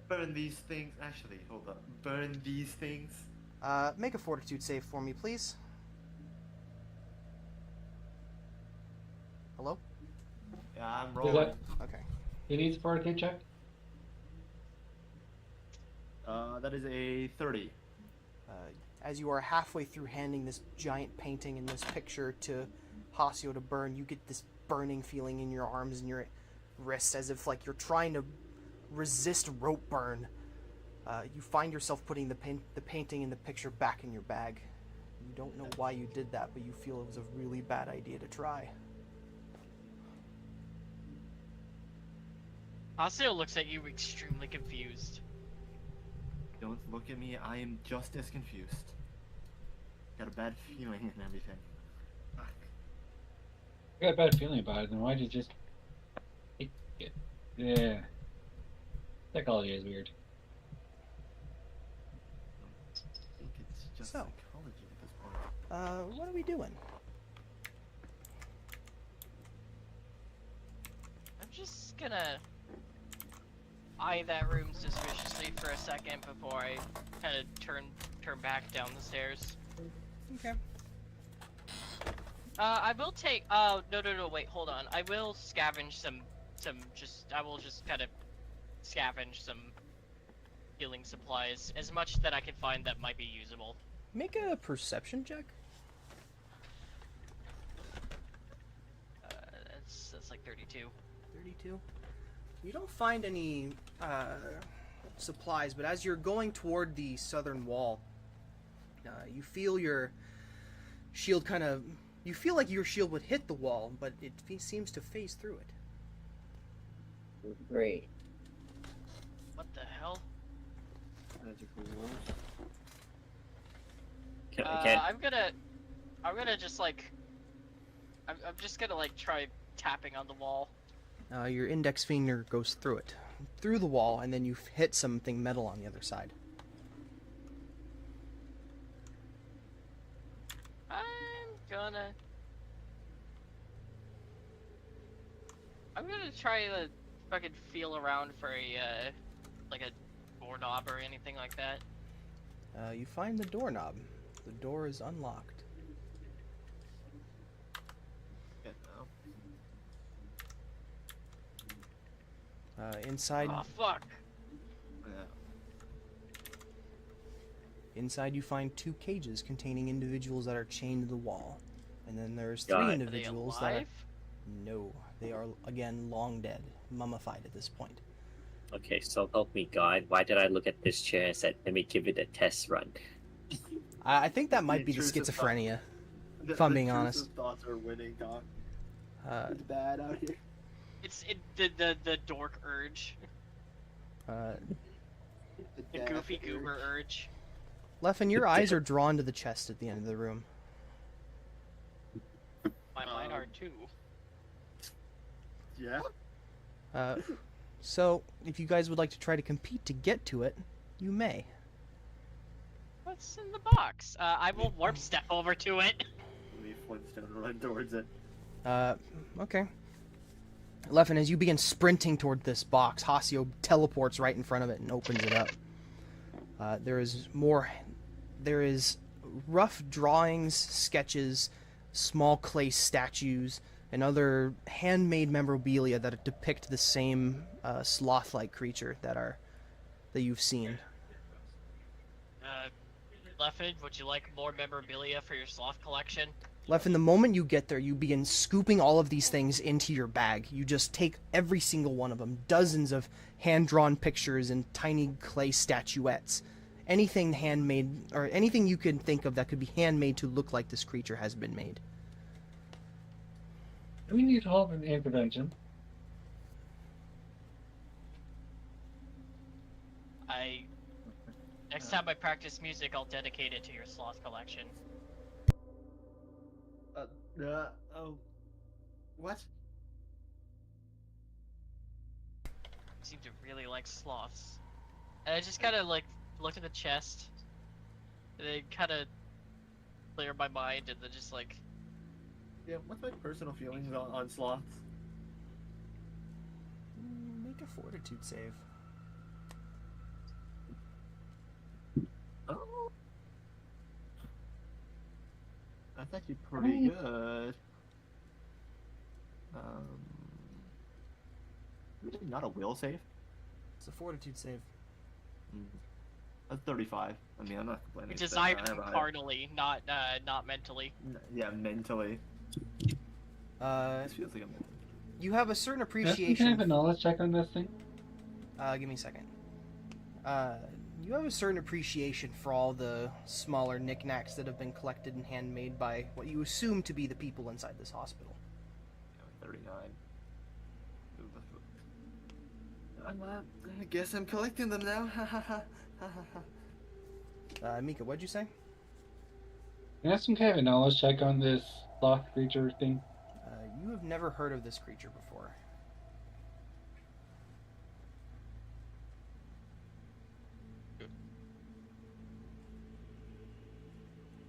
Burn these things. Actually, hold up. Burn these things. Make a fortitude save for me, please. Hello? Yeah, I'm Is rolling. that, Okay. he needs a fortitude check? That is a 30. As you are halfway through handing this giant painting and this picture to Hasio to burn, you get this burning feeling in your arms and your wrists, as if like you're trying to resist rope burn. You find yourself putting the painting and the picture back in your bag. You don't know why you did that, but you feel it was a really bad idea to try. Haseo looks at you extremely confused. Don't look at me. I am just as confused. Got a bad feeling and everything. Fuck. I got a bad feeling about it, then why'd you just... Yeah. Psychology is weird. I think it's just So. psychology at this point. What are we doing? I'm just gonna eye that room suspiciously for a second before I kind of turn back down the stairs. Okay. I will take. No, wait, hold on. I will scavenge some. I will just kind of scavenge some healing supplies, as much that I can find that might be usable. Make a perception check. That's like 32. 32. You don't find any supplies, but as you're going toward the southern wall, you feel your shield kind of... You feel like your shield would hit the wall, but it seems to phase through it. Great. What the hell? Magical walls. I'm gonna just like... I'm just gonna like try tapping on the wall. Your index finger goes through it. Through the wall, and then you hit something metal on the other side. I'm gonna try to fucking feel around for a, like a doorknob or anything like that. You find the doorknob. The door is unlocked. Yeah, no. Inside... Oh, fuck! Yeah. Inside you find 2 cages containing individuals that are chained to the wall. And then there's 3 Got it. Are they individuals that are... alive? No, they are, again, long dead. Mummified at this point. Okay, so help me God. Why did I look at this chair and said, let me give it a test run? I think that might be the Intrusive thought. schizophrenia, if I'm being honest. intrusive thoughts are winning, Doc. Uh, It's bad out here. The dork urge. The dad goofy urge. goober urge. Leffen, your eyes are drawn to the chest at the end of the room. Mine are too. Yeah. So, if you guys would like to try to compete to get to it, you may. What's in the box? I will warp step over to it. Leave Flintstone and run towards it. Okay. Leffen, as you begin sprinting toward this box, Hasio teleports right in front of it and opens it up. There is rough drawings, sketches, small clay statues, and other handmade memorabilia that depict the same sloth-like creature that you've seen. Leffen, would you like more memorabilia for your sloth collection? Leffen, the moment you get there, you begin scooping all of these things into your bag. You just take every single one of them, dozens of hand-drawn pictures and tiny clay statuettes. Anything handmade, or anything you can think of that could be handmade to look like this creature has been made. Do we need help in intervention? Next time I practice music, I'll dedicate it to your sloth collection. Oh. What? You seem to really like sloths. And I just kind of like looked at the chest, and then kind of cleared my mind, and then just like, Yeah, what's my personal feelings on sloths? Make a fortitude save. Oh. That's actually pretty good. Really not a will save? It's a fortitude save. That's 35. I mean, I'm not complaining. we It's designed better. them I have a- carnally, not mentally. Yeah, mentally. This feels like a mental. You have a certain Can I appreciation. have a knowledge check on this thing? Give me a second. You have a certain appreciation for all the smaller knickknacks that have been collected and handmade by what you assume to be the people inside this hospital. 39. I guess I'm collecting them now. Mika, what'd you say? Can I have some kind of a knowledge check on this sloth creature thing? You have never heard of this creature before.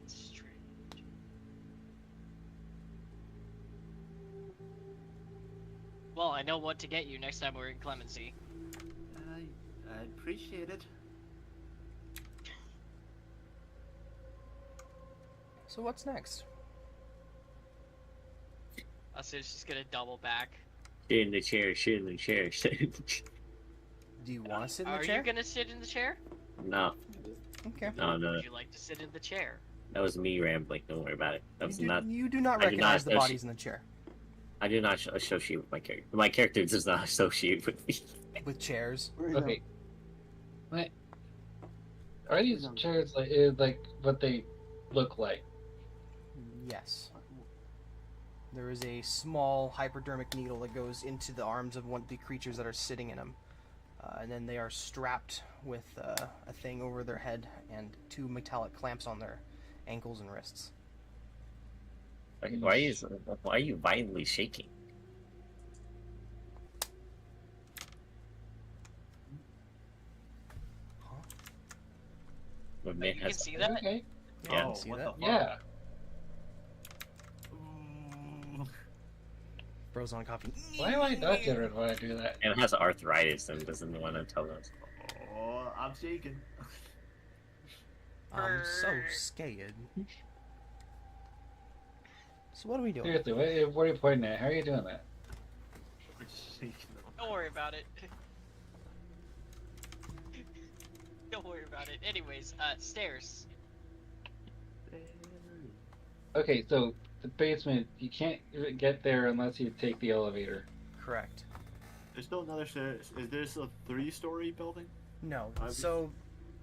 Strange. Well, I know what to get you next time we're in Clemency. I appreciate it. So what's next? So it's just gonna double back. Shit in the chair, shit in the chair, shit in the chair. Do you want to sit in the Are chair? you gonna sit in the chair? No, Okay. no. Would you like to sit in the chair? That was me rambling. Don't worry about it. That was not. You do not I do not recognize the associate- bodies in the chair. I do not associate with my character. My character does not associate with me. With chairs. Okay. What? Are these chairs like what they look like? Yes. There is a small hypodermic needle that goes into the arms of one of the creatures that are sitting in them. And then they are strapped with a thing over their head and 2 metallic clamps on their ankles and wrists. Why are you violently shaking? My man You can has. see that? Okay. Yeah, Oh, you see what that? the fuck? Yeah. Bros on coffee. Why am I not different when I do that? And has arthritis and doesn't want to tell us. Oh, I'm shaking. I'm so scared. So what are we doing? Seriously, what are you pointing at? How are you doing that? I'm shaking. Don't worry about it. Don't worry about it. Anyways, stairs. Okay, so the basement, you can't get there unless you take the elevator. Correct. There's still another stairs. Is this a 3-story building? No. So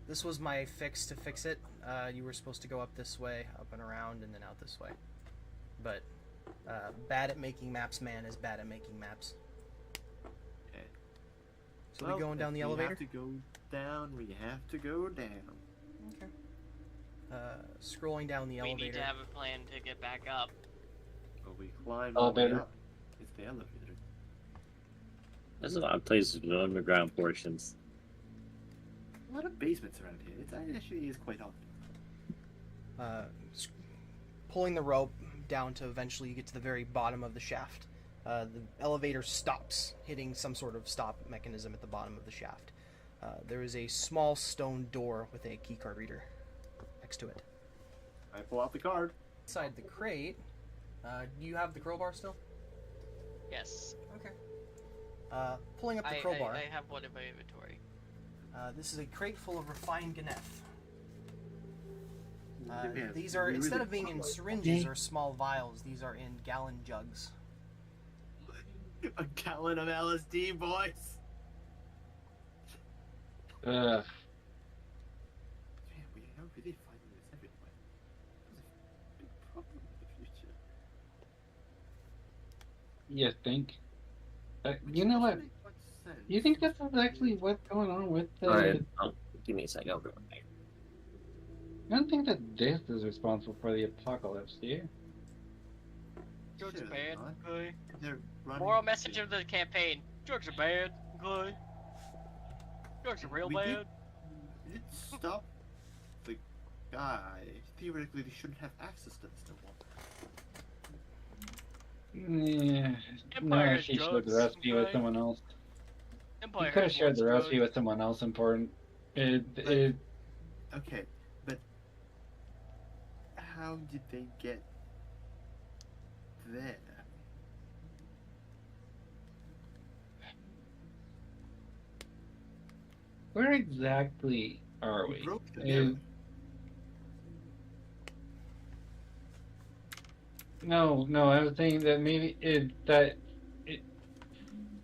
this was my fix to fix it. You were supposed to go up this way, up and around, and then out this way. But bad at making maps man is bad at making maps. Okay. So we going down the elevator? We have to go down. We have to go down. Okay. Scrolling down the We elevator. need to have a plan to get back up. Well, we climb all the way Elevator. up. It's the elevator. There's a lot of places with underground portions. A lot of basements around here. It actually is quite odd. Pulling the rope down to eventually you get to the very bottom of the shaft. The elevator stops, hitting some sort of stop mechanism at the bottom of the shaft. There is a small stone door with a keycard reader next to it. I pull out the card. Inside the crate, do you have the crowbar still? Yes. Okay. Pulling up the I crowbar. I have one in my inventory. This is a crate full of refined ganeth. Yeah, These are, we instead really of being in fuck with- syringes or small vials, these are in gallon jugs. A gallon of LSD, boys. Ugh. Man, we are really finding this everywhere. That's a big problem in the future. You think? You know what? You think this is actually what's going on with the... Alright, give me a second. I'll go back. I don't think that this is responsible for the apocalypse, do you? Drugs are Sure, bad. not. Okay. They're running. Moral message of the campaign: drugs are bad. Okay. Drugs are real We bad. did stop the guy. Theoretically, they shouldn't have access to this no more. Yeah. Empire No, has she shared drugs, the recipe with okay? someone else. Empire You could have has shared the lots of recipe drugs. with someone else important. Okay, but how did they get there? Where exactly are we? Broke the Uh, mirror. No, I was saying that maybe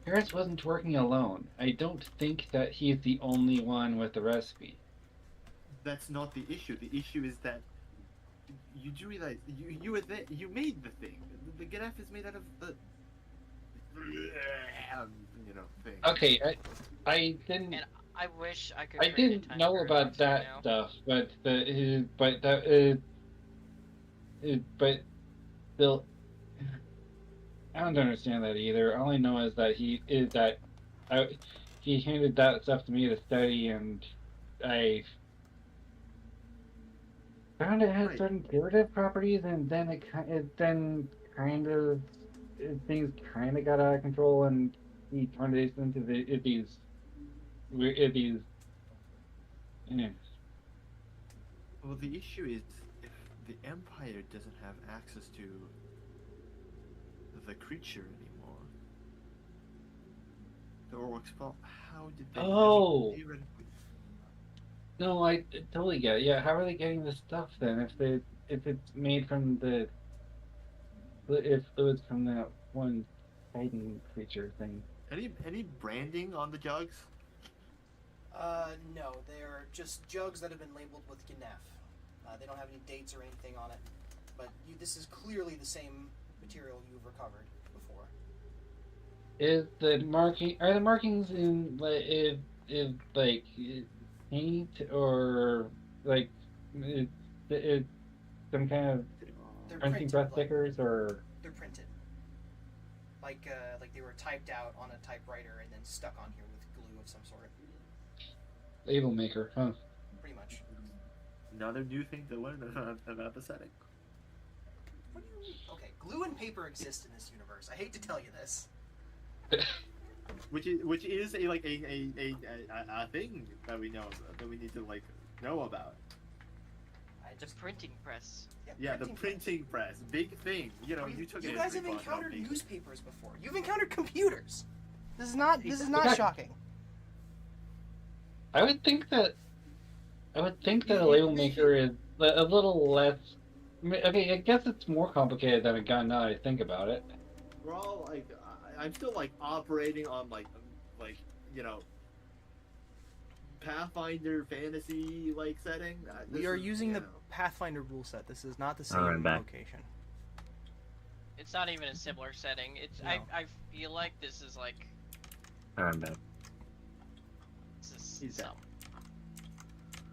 Harris wasn't working alone. I don't think that he's the only one with the recipe. That's not the issue. The issue is that you do realize you were there. You made the thing. The Ganef is made out of the thing. Okay, I didn't. And I wish I could. I create a didn't time know period about right that now. stuff, but but still, I don't understand that either. All I know is that he handed that stuff to me to study, and I found it had Right. certain curative properties, and then things kind of got out of control, and he turned it into these. Yeah. Well, the issue is if the Empire doesn't have access to the creature anymore, The orcs. Well, how did they? Oh. Theoretically. No, I totally get it. Yeah, how are they getting this stuff then? If it's made from if it was from that one Titan creature thing. Any branding on the jugs? No, they're just jugs that have been labeled with Gnef. They don't have any dates or anything on it, but this is clearly the same material you've recovered before. Are the markings in like paint or like it some kind of They're printing printed, press stickers or they're printed. Like they were typed out on a typewriter and then stuck on here with glue of some sort. label maker, huh? Pretty much. Another new thing to learn about the setting. What do you... Okay, glue and paper exist in this universe. I hate to tell you this. Which is a thing that we know that we need to know about. The printing press. Yeah, the printing press, big thing. You know, you took. You it guys as have a precaution, encountered big. newspapers before. You've encountered computers. This is not shocking. I would think that a label maker is a little less. Okay, I guess it's more complicated than it got now that I think about it. We're all I'm still operating on you know, Pathfinder fantasy setting. We are using the Pathfinder rule set. This is not the same location. It's not even a similar setting. It's No. I feel like this is like I'm back. this He's is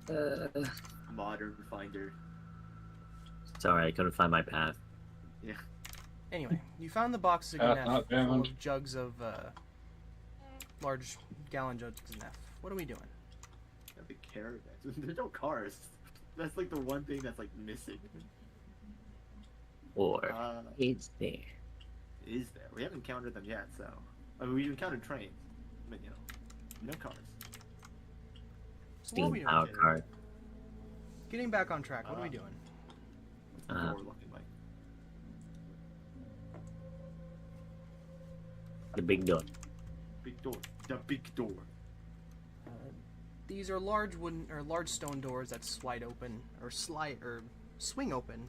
some. modern finder. Sorry, I couldn't find my path. Yeah. Anyway, you found the box of Not Gnef full found. of jugs of large gallon jugs of Gnef. What are we doing? Yeah, the caravans. There's no cars. That's the one thing that's missing. Or is there? Is there? We haven't encountered them yet, so we've encountered trains, but no cars. So what are we Steam doing? power card. Getting back on track. What are we doing? What's the door looking like? The big door. Big door. The big door. These are large wooden or large stone doors that slide open or swing open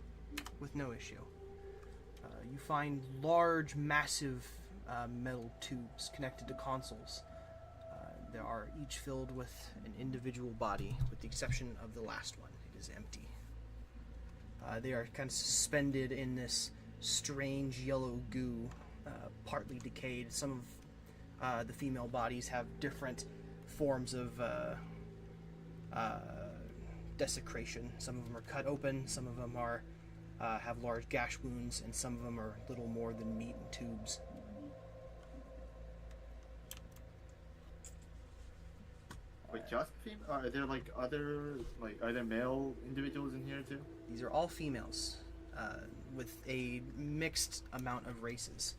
with no issue. You find large, massive metal tubes connected to consoles. They are each filled with an individual body, with the exception of the last one. It is empty. They are kind of suspended in this strange yellow goo, partly decayed. Some of the female bodies have different forms of desecration. Some of them are cut open, some of them are have large gash wounds, and some of them are little more than meat and tubes. Wait, just female? Are there other are there male individuals in here too? These are all females, with a mixed amount of races,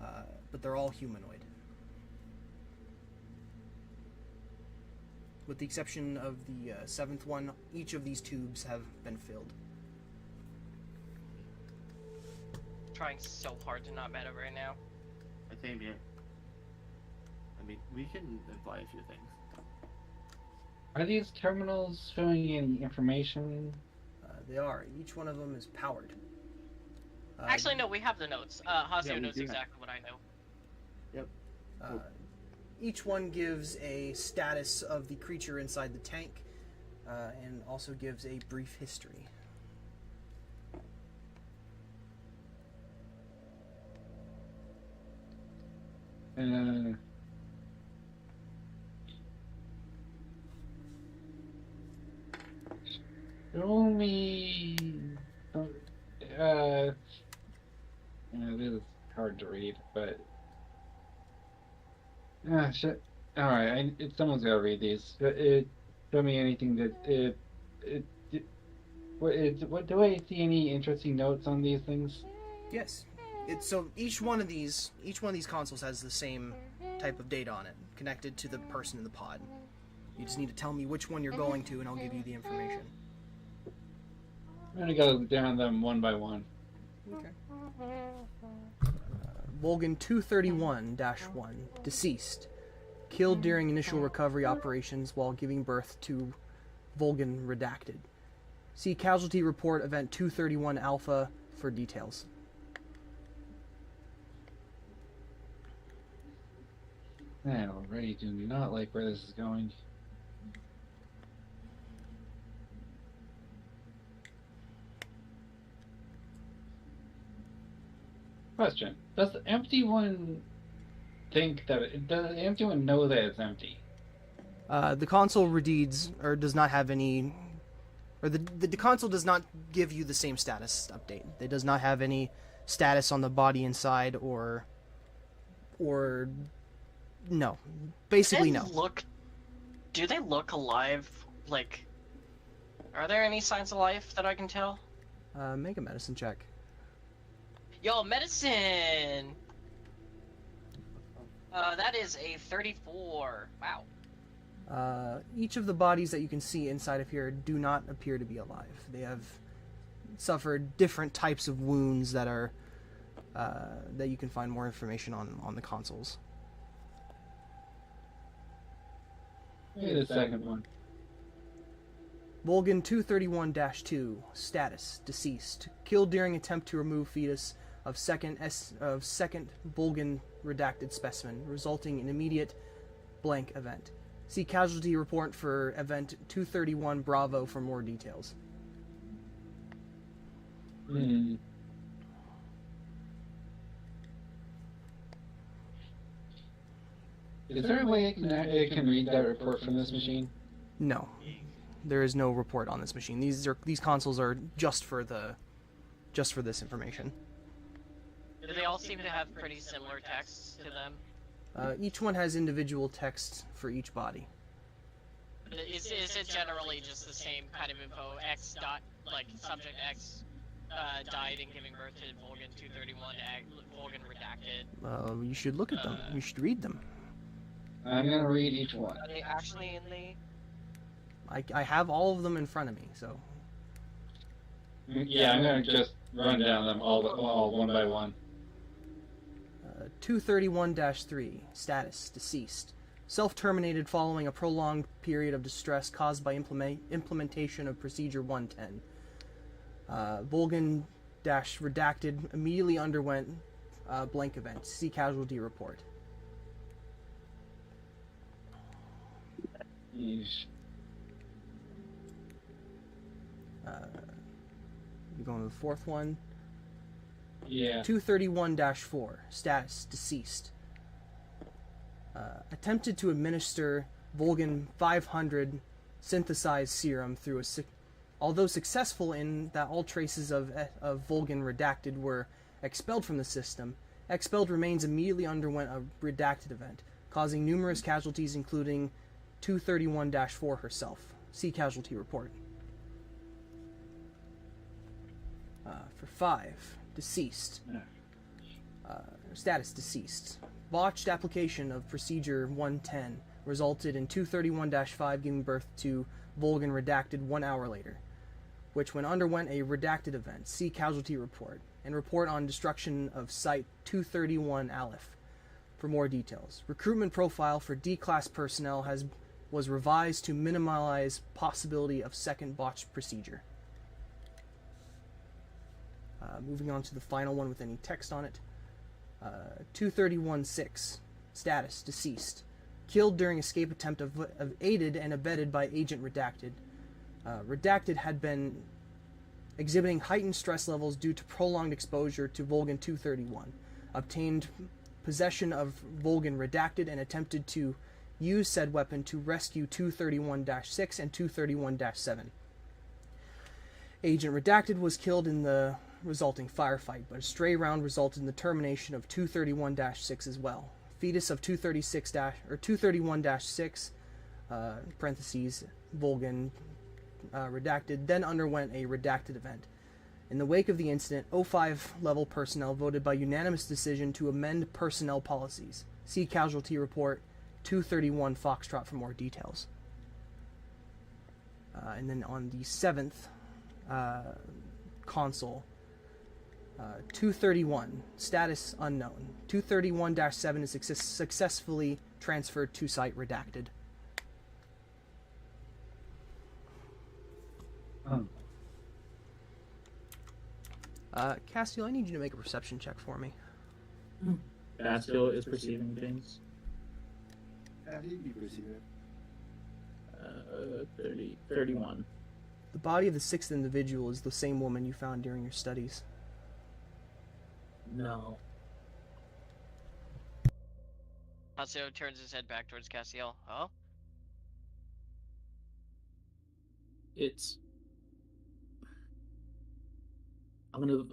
but they're all humanoid. With the exception of the seventh one, each of these tubes have been filled. Trying so hard to not meta right now. Same here. I mean, we can imply a few things. Are these terminals showing any information? They are. Each one of them is powered. Actually, no, we have the notes. Hasio we knows do have- exactly what I know. Yep. Cool. Each one gives a status of the creature inside the tank, and also gives a brief history. Show me. This is hard to read, but. Shit. Alright, someone's gotta read these. Show me anything that. What do I see any interesting notes on these things? Yes. So each one of these consoles has the same type of data on it, connected to the person in the pod. You just need to tell me which one you're going to, and I'll give you the information. I'm gonna go down them one by one. Okay. Volgan 231-1, deceased. killed during initial recovery operations while giving birth to Volgan Redacted. See Casualty Report Event 231 Alpha for details. I already do not like where this is going. Question: does the empty one think that does the empty one know that it's empty? The console reads or does not have any, or the console does not give you the same status update. It does not have any status on the body inside or no, basically no. Do they look alive? Like, are there any signs of life that I can tell? Make a medicine check. Yo, medicine! That is a 34. Wow. Each of the bodies that you can see inside of here do not appear to be alive. They have suffered different types of wounds that are that you can find more information on the consoles. Maybe the second one. Volgan 231-2, status, deceased. Killed during attempt to remove fetus of second Volgan redacted specimen, resulting in immediate blank event. See casualty report for event 231 Bravo for more details. Hmm. Is there a way it can read that report from this machine? No. There is no report on this machine. These consoles are just for this information. Do they all seem to have pretty similar texts to them? Each one has individual text for each body. Is it generally just the same kind of info? X dot, like, subject X died in giving birth to Volgan 231, Volgan redacted. You should look at them. You should read them. I'm gonna read each one. Are they actually in the... I have all of them in front of me, so... Yeah, I'm gonna just run down them all one by one. 231-3, status, deceased. Self-terminated following a prolonged period of distress caused by implementation of Procedure 110. Volgan-redacted immediately underwent blank event. See casualty report. Yeesh. You're going to the fourth one. Yeah. 231-4, status, deceased. Attempted to administer Volgan 500 synthesized serum through although successful in that all traces of Volgan redacted were expelled from the system, expelled remains immediately underwent a redacted event, causing numerous casualties including 231-4 herself. See casualty report. For 5, deceased. Status deceased. Botched application of Procedure 110 resulted in 231-5 giving birth to Volgan redacted 1 hour later, which when underwent a redacted event. See casualty report and report on destruction of Site 231 Aleph for more details. Recruitment profile for D-class personnel was revised to minimize possibility of second botched procedure. Moving on to the final one with any text on it. 231-6, status, deceased. Killed during escape attempt of aided and abetted by Agent Redacted. Redacted had been exhibiting heightened stress levels due to prolonged exposure to Volgan 231. Obtained possession of Volgan Redacted and attempted to use said weapon to rescue 231-6 and 231-7. Agent Redacted was killed in the resulting firefight, but a stray round resulted in the termination of 231-6 as well. Fetus of 231-6, parentheses, Volgan redacted, then underwent a redacted event. In the wake of the incident, 05 level personnel voted by unanimous decision to amend personnel policies. See casualty report 231 Foxtrot for more details. And then on the 7th console, 231, status unknown. 231-7 is successfully transferred to site redacted. Castiel, I need you to make a perception check for me. Castiel is perceiving things. How do you be perceiving? 31. The body of the sixth individual is the same woman you found during your studies. No. Haseo turns his head back towards Castiel. Oh? It's... I'm gonna...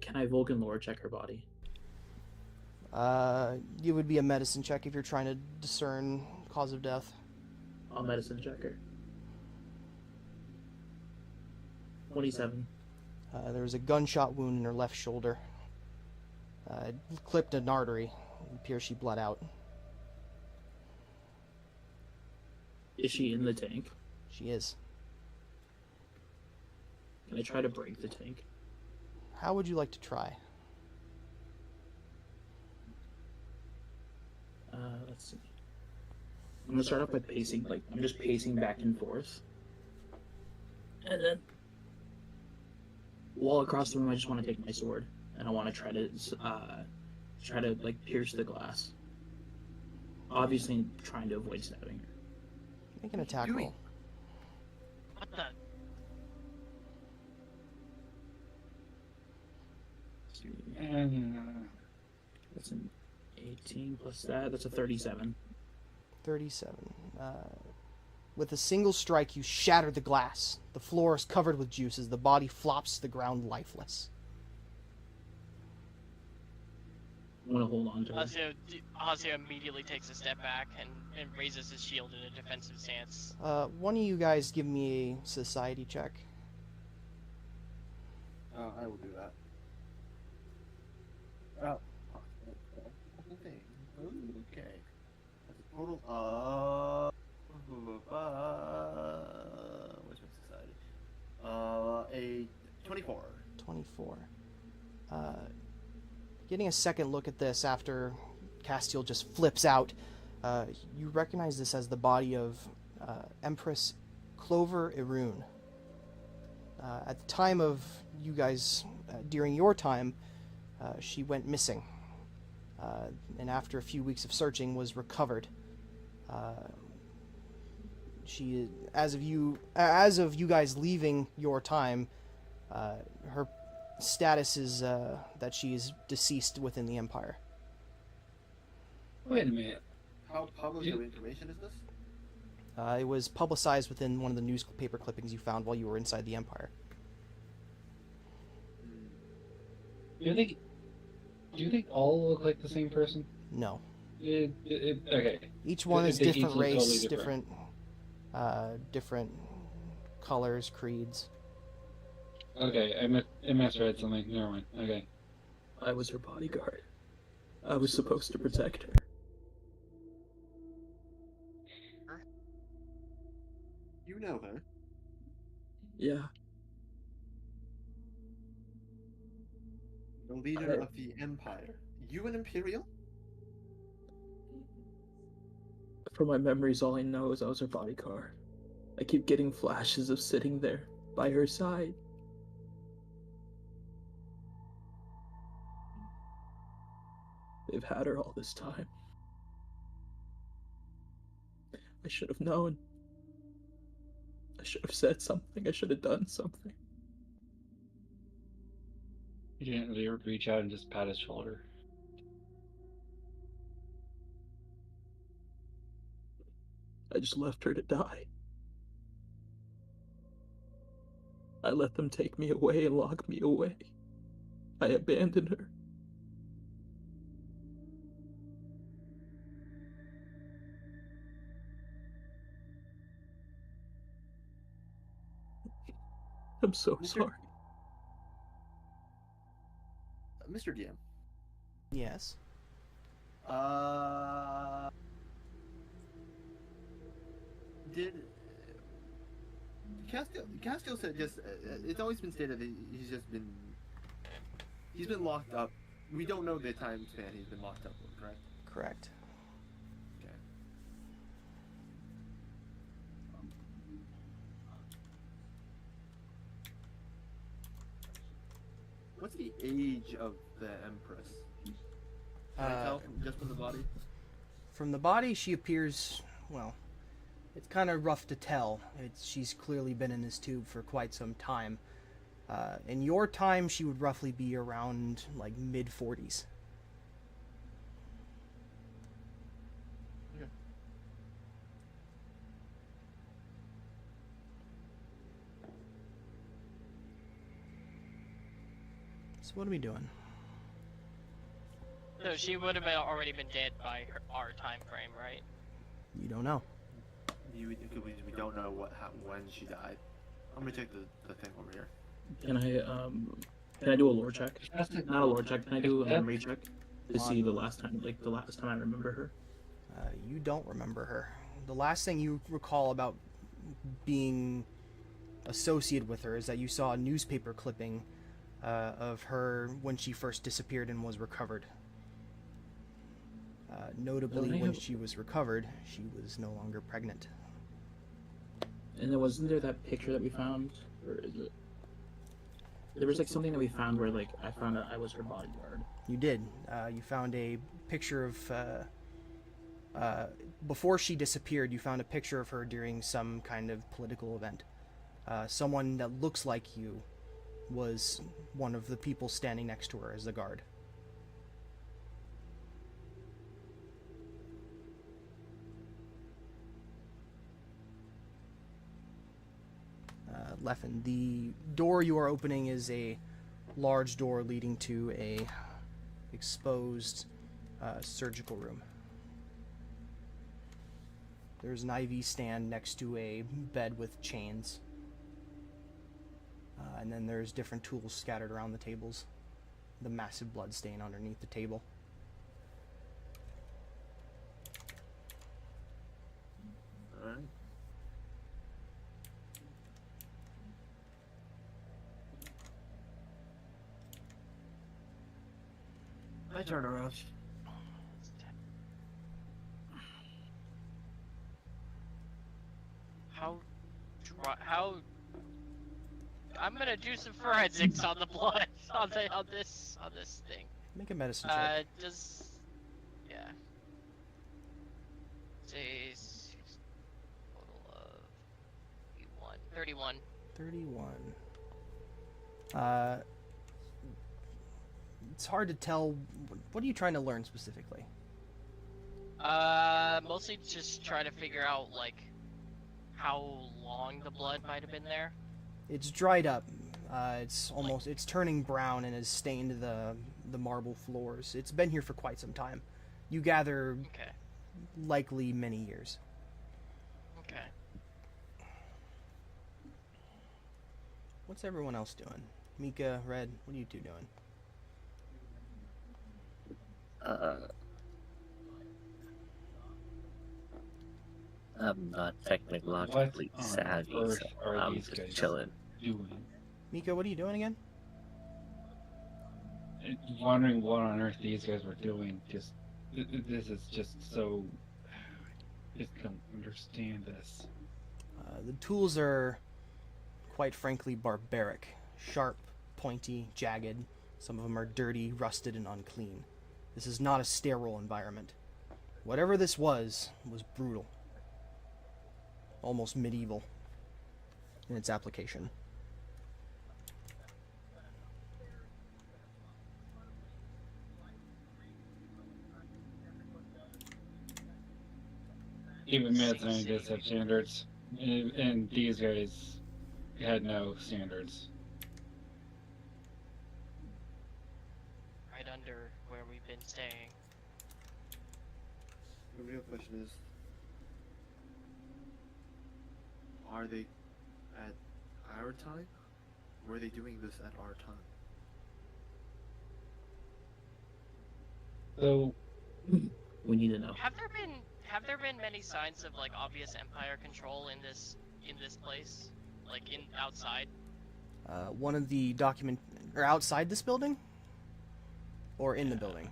can I Vulcan lore check her body? It would be a medicine check if you're trying to discern cause of death. I'll medicine check her. 27. There was a gunshot wound in her left shoulder. It clipped an artery. It appears she bled out. Is she in the tank? She is. Can I try to break the tank? How would you like to try? Let's see. I'm gonna start off by pacing, I'm just pacing back and forth. And then, while across the room, I just want to take my sword, and I want to try to pierce the glass. Obviously, trying to avoid stabbing her. Make an attack roll. What the? That's an 18 plus that. That's a 37. 37. With a single strike, you shatter the glass. The floor is covered with juice as the body flops to the ground lifeless. I want to hold on to her. Haseo immediately takes a step back and raises his shield in a defensive stance. One of you guys give me a society check. I will do that. Oh. Okay. That's a total of... what's my society? A 24. 24. Getting a second look at this after Castiel just flips out, you recognize this as the body of Empress Clover Irune. At the time of you guys, during your time, she went missing, and after a few weeks of searching, was recovered. She, as of you guys leaving your time, her status is that she is deceased within the Empire. Wait a minute. How public of information is this? It was publicized within one of the newspaper clippings you found while you were inside the Empire. Do you think all look like the same person? No. Okay. Each one is They each different look race, totally different colors, creeds. Okay, I misread something. Never mind. Okay. I was her bodyguard. I was supposed to protect her. You know her. Yeah. The leader of the Empire. You an Imperial? From my memories, all I know is I was her bodyguard. I keep getting flashes of sitting there, by her side. They've had her all this time. I should have known. I should have said something. I should have done something. You didn't really reach out and just pat his shoulder. I just left her to die. I let them take me away and lock me away. I abandoned her. I'm so sorry. Mr. DM. Yes. Did Castiel said just it's always been stated that he's just been He's been locked up. We don't know the time span he's been locked up for, correct? Correct. Okay. What's the age of the Empress? Can I tell just from the body? From the body, she appears, well, it's kind of rough to tell. She's clearly been in this tube for quite some time. In your time, she would roughly be around, like, mid-40s. Okay. So what are we doing? So she would have already been dead by our time frame, right? You don't know. We don't know when she died. I'm gonna check the thing over here. Can I do a lore check? Not a lore check. Can I do a memory check to see the last time I remember her? You don't remember her. The last thing you recall about being associated with her is that you saw a newspaper clipping of her when she first disappeared and was recovered. Notably, when she was recovered, she was no longer pregnant. And there wasn't there that picture that we found, or is it? There was like something that we found where like I found out I was her bodyguard. You did. You found a picture of before she disappeared. You found a picture of her during some kind of political event. Someone that looks like you was one of the people standing next to her as the guard. Leffen, the door you are opening is a large door leading to a exposed surgical room. There's an IV stand next to a bed with chains. And then there's different tools scattered around the tables. The massive blood stain underneath the table. Alright. I turn around. How I'm gonna do some forensics on the blood on this thing. Make a medicine check. Yeah. Say total of 31. 31. It's hard to tell. What are you trying to learn specifically? Mostly just try to figure out, like, how long the blood might have been there. It's dried up. It's turning brown and has stained the marble floors. It's been here for quite some time. You gather, Okay. likely many years. Okay. What's everyone else doing? Mika, Red, what are you two doing? I'm not technologically What on savvy, earth so are I'm these just guys chilling. doing? Mika, what are you doing again? Wondering what on earth these guys were doing. This is just so. Just don't understand this. The tools are, quite frankly, barbaric. Sharp, pointy, jagged. Some of them are dirty, rusted, and unclean. This is not a sterile environment. Whatever this was brutal. Almost medieval in its application. Even mad scientists have standards, and these guys had no standards. Right under where we've been staying. The real question is, are they at our time? Or are they doing this at our time? So, We need to know. Have there been many signs of, like, obvious Empire control in this place, like outside? One of the outside this building? or in the building.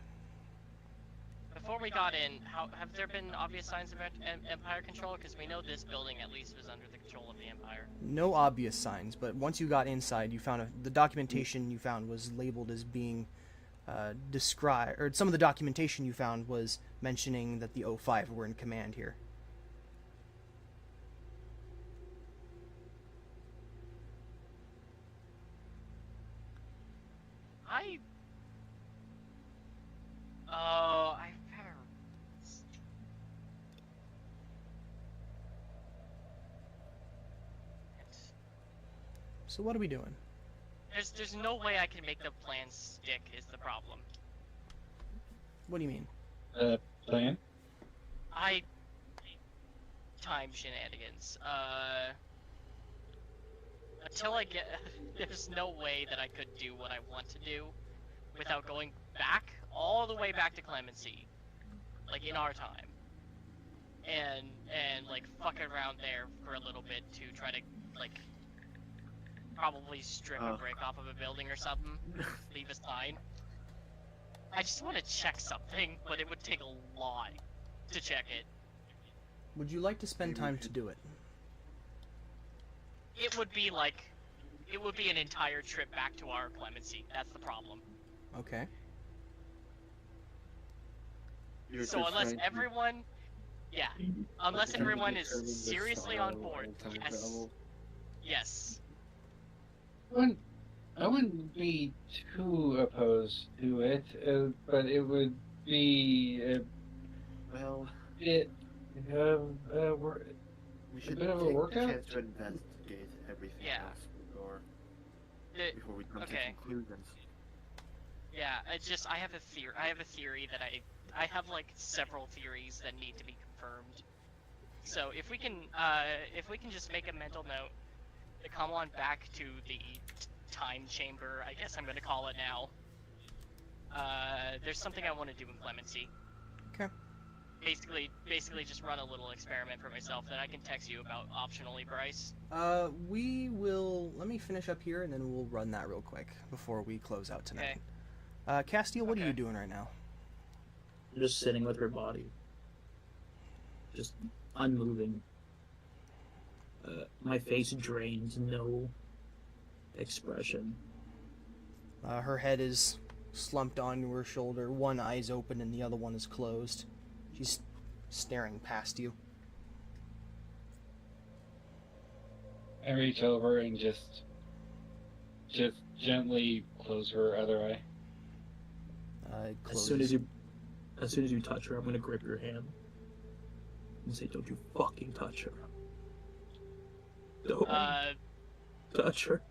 Before we got in, have there been obvious signs of Empire control? Because we know this building at least was under the control of the Empire. No obvious signs, but once you got inside, you found the documentation you found was labeled as being described, or some of the documentation you found was mentioning that the O5 were in command here. I've never... So what are we doing? There's no way I can make the plan stick is the problem. What do you mean? Plan? Time shenanigans. Until I get... There's no way that I could do what I want to do without going back, all the way back to Clemency. Like, in our time. And like, fuck around there for a little bit to try to, like, probably strip a brick off of a building or something. Leave a sign. I just want to check something, but it would take a lot to check it. Would you like to spend time to do it? It would be like... It would be an entire trip back to our Clemency. That's the problem. Okay. So unless everyone... Yeah. Unless everyone is seriously on board. Yes. Yes. I wouldn't be too opposed to it, but it would be... Well, we should bit of a take workout? the chance to investigate everything Yeah. else before we come to okay. conclusions. Yeah, I have a theory that I have like several theories that need to be confirmed. So if we can just make a mental note to come on back to the time chamber, I guess I'm gonna call it now. There's something I want to do in Clemency. Okay. Basically just run a little experiment for myself that I can text you about optionally, Bryce. We will... Let me finish up here, and then we'll run that real quick before we close out tonight. Castiel, what are you doing right now? I'm just sitting with her body. Just unmoving. My face drains, no expression. Her head is slumped onto her shoulder. One eye's open and the other one is closed. She's staring past you. I reach over and just gently close her other eye. It As soon as you touch her, I'm gonna grip your hand and say, "Don't you fucking touch her! Don't touch her."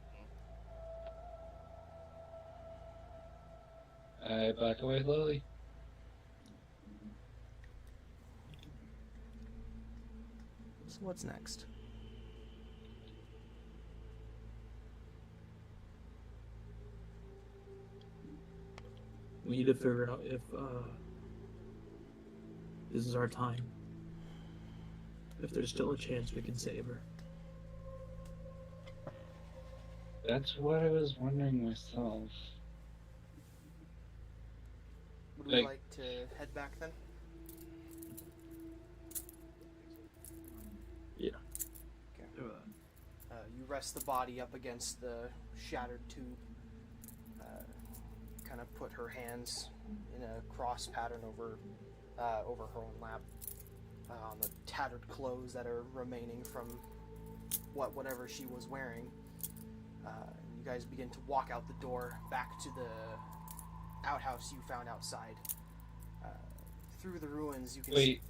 I back away slowly. So what's next? We need to figure out if this is our time. If there's still a chance we can save her. That's what I was wondering myself. Would we like to head back then? Yeah. Okay. You rest the body up against the shattered tube. Kind of put her hands in a cross pattern over her own lap. On the tattered clothes that are remaining from whatever she was wearing. You guys begin to walk out the door back to the outhouse you found outside. Through the ruins, you can Wait.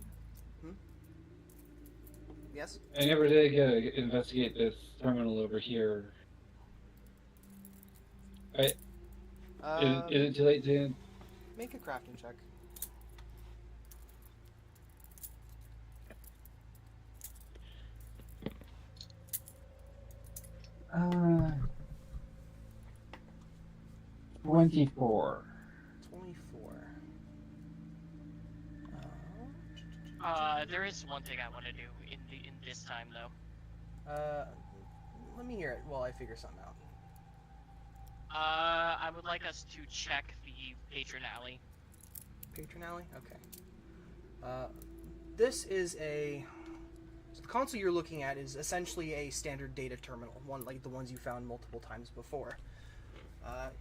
Yes? I never did investigate this terminal over here. Is it too late to... Make a crafting check. Uh, 24. 24. There is one thing I want to do in this time though. Let me hear it while I figure something out. I would like us to check the the patron alley. Patron alley? Okay. This is a... So the console you're looking at is essentially a standard data terminal, one like the ones you found multiple times before.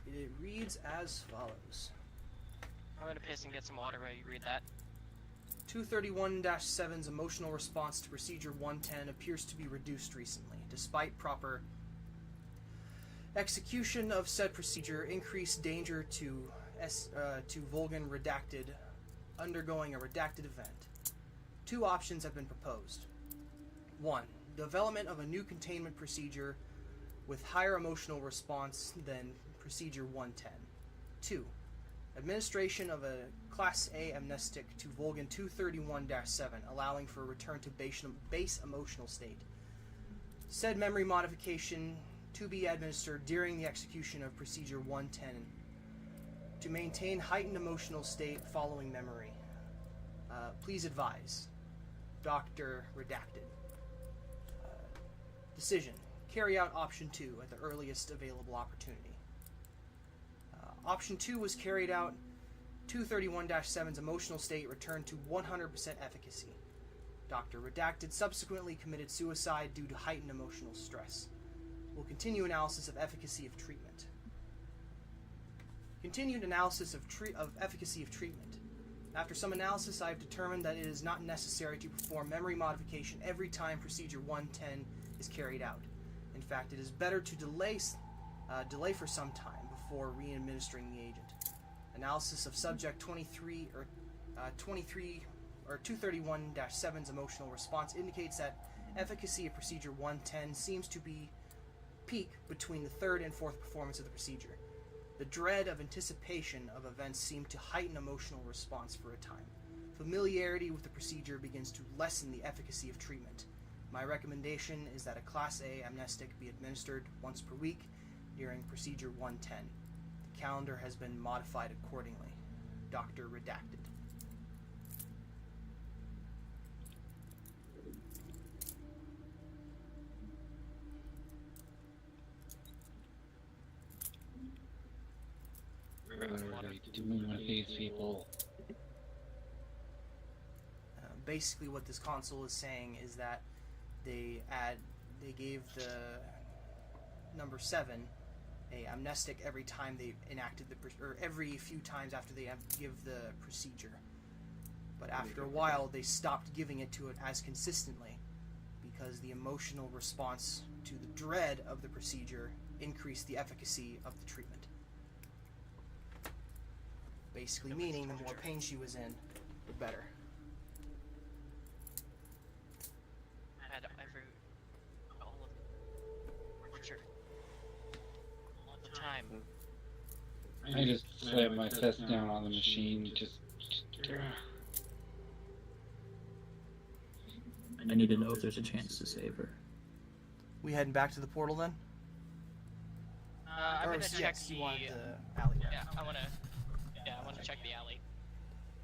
It reads as follows. I'm gonna piss and get some water while you read that. 231-7's emotional response to Procedure 110 appears to be reduced recently. Despite proper execution of said procedure, increased danger to Volgan Redacted undergoing a redacted event. 2 options have been proposed. 1. Development of a new containment procedure with higher emotional response than Procedure 110. 2. Administration of a Class A amnestic to Volgan 231-7, allowing for a return to base emotional state. Said memory modification to be administered during the execution of Procedure 110 to maintain heightened emotional state following memory. Please advise. Dr. Redacted. Decision. Carry out Option 2 at the earliest available opportunity. Option 2 was carried out. 231-7's emotional state returned to 100% efficacy. Dr. Redacted subsequently committed suicide due to heightened emotional stress. Will continue analysis of efficacy of treatment. Continued analysis of efficacy of treatment. After some analysis, I have determined that it is not necessary to perform memory modification every time Procedure 110 is carried out. In fact, it is better to delay for some time before re-administering the agent. Analysis of subject 231-7's emotional response indicates that efficacy of Procedure 110 seems to be peak between the 3rd and 4th performance of the procedure. The dread of anticipation of events seemed to heighten emotional response for a time. Familiarity with the procedure begins to lessen the efficacy of treatment. My recommendation is that a Class A amnestic be administered once per week during Procedure 110. The calendar has been modified accordingly. Dr. Redacted. What are we doing with these people? Basically what this console is saying is that they gave the number 7 a amnestic every time they enacted or every few times after they give the procedure. But after a while they stopped giving it to it as consistently because the emotional response to the dread of the procedure increased the efficacy of the treatment. Basically meaning the more pain she was in, the better. I had all of torture all the time. I just slammed my fist down on the machine, I need to know if there's a chance to save her. We heading back to the portal then? I'm gonna check the alley. Yeah, I wanna check the alley.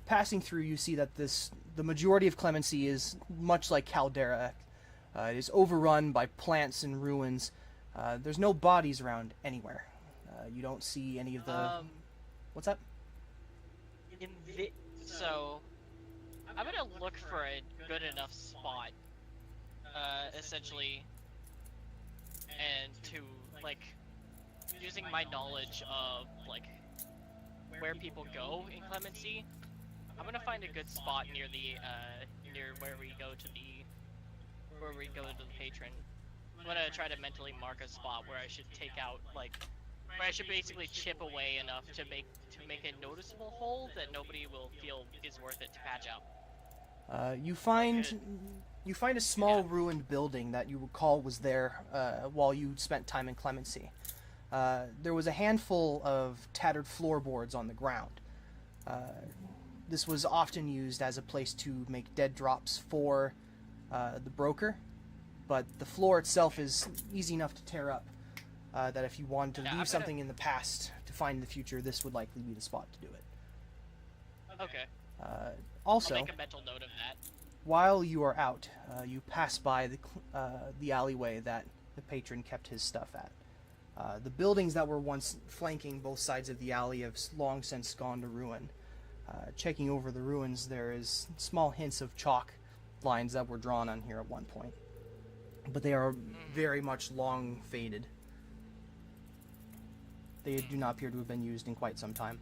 Passing through, you see that the majority of Clemency is much like Caldera. It is overrun by plants and ruins. There's no bodies around anywhere. You don't see any of the... What's that? So, I'm gonna look for a good enough spot, essentially, and to, like, using my knowledge of, like, where people go in Clemency, I'm gonna find a good spot near the near where we go to the patron. I'm gonna try to mentally mark a spot where I should take out, like, where I should basically chip away enough to make a noticeable hole that nobody will feel is worth it to patch up. You find a small ruined building that you recall was there while you spent time in Clemency. There was a handful of tattered floorboards on the ground. This was often used as a place to make dead drops for the broker, but the floor itself is easy enough to tear up that if you wanted to leave something in the past to find in the future, this would likely be the spot to do it. Okay. Also, I'll make a mental note of that. While you are out, you pass by the alleyway that the patron kept his stuff at. The buildings that were once flanking both sides of the alley have long since gone to ruin. Checking over the ruins, there is small hints of chalk lines that were drawn on here at one point, but they are very much long faded. They do not appear to have been used in quite some time.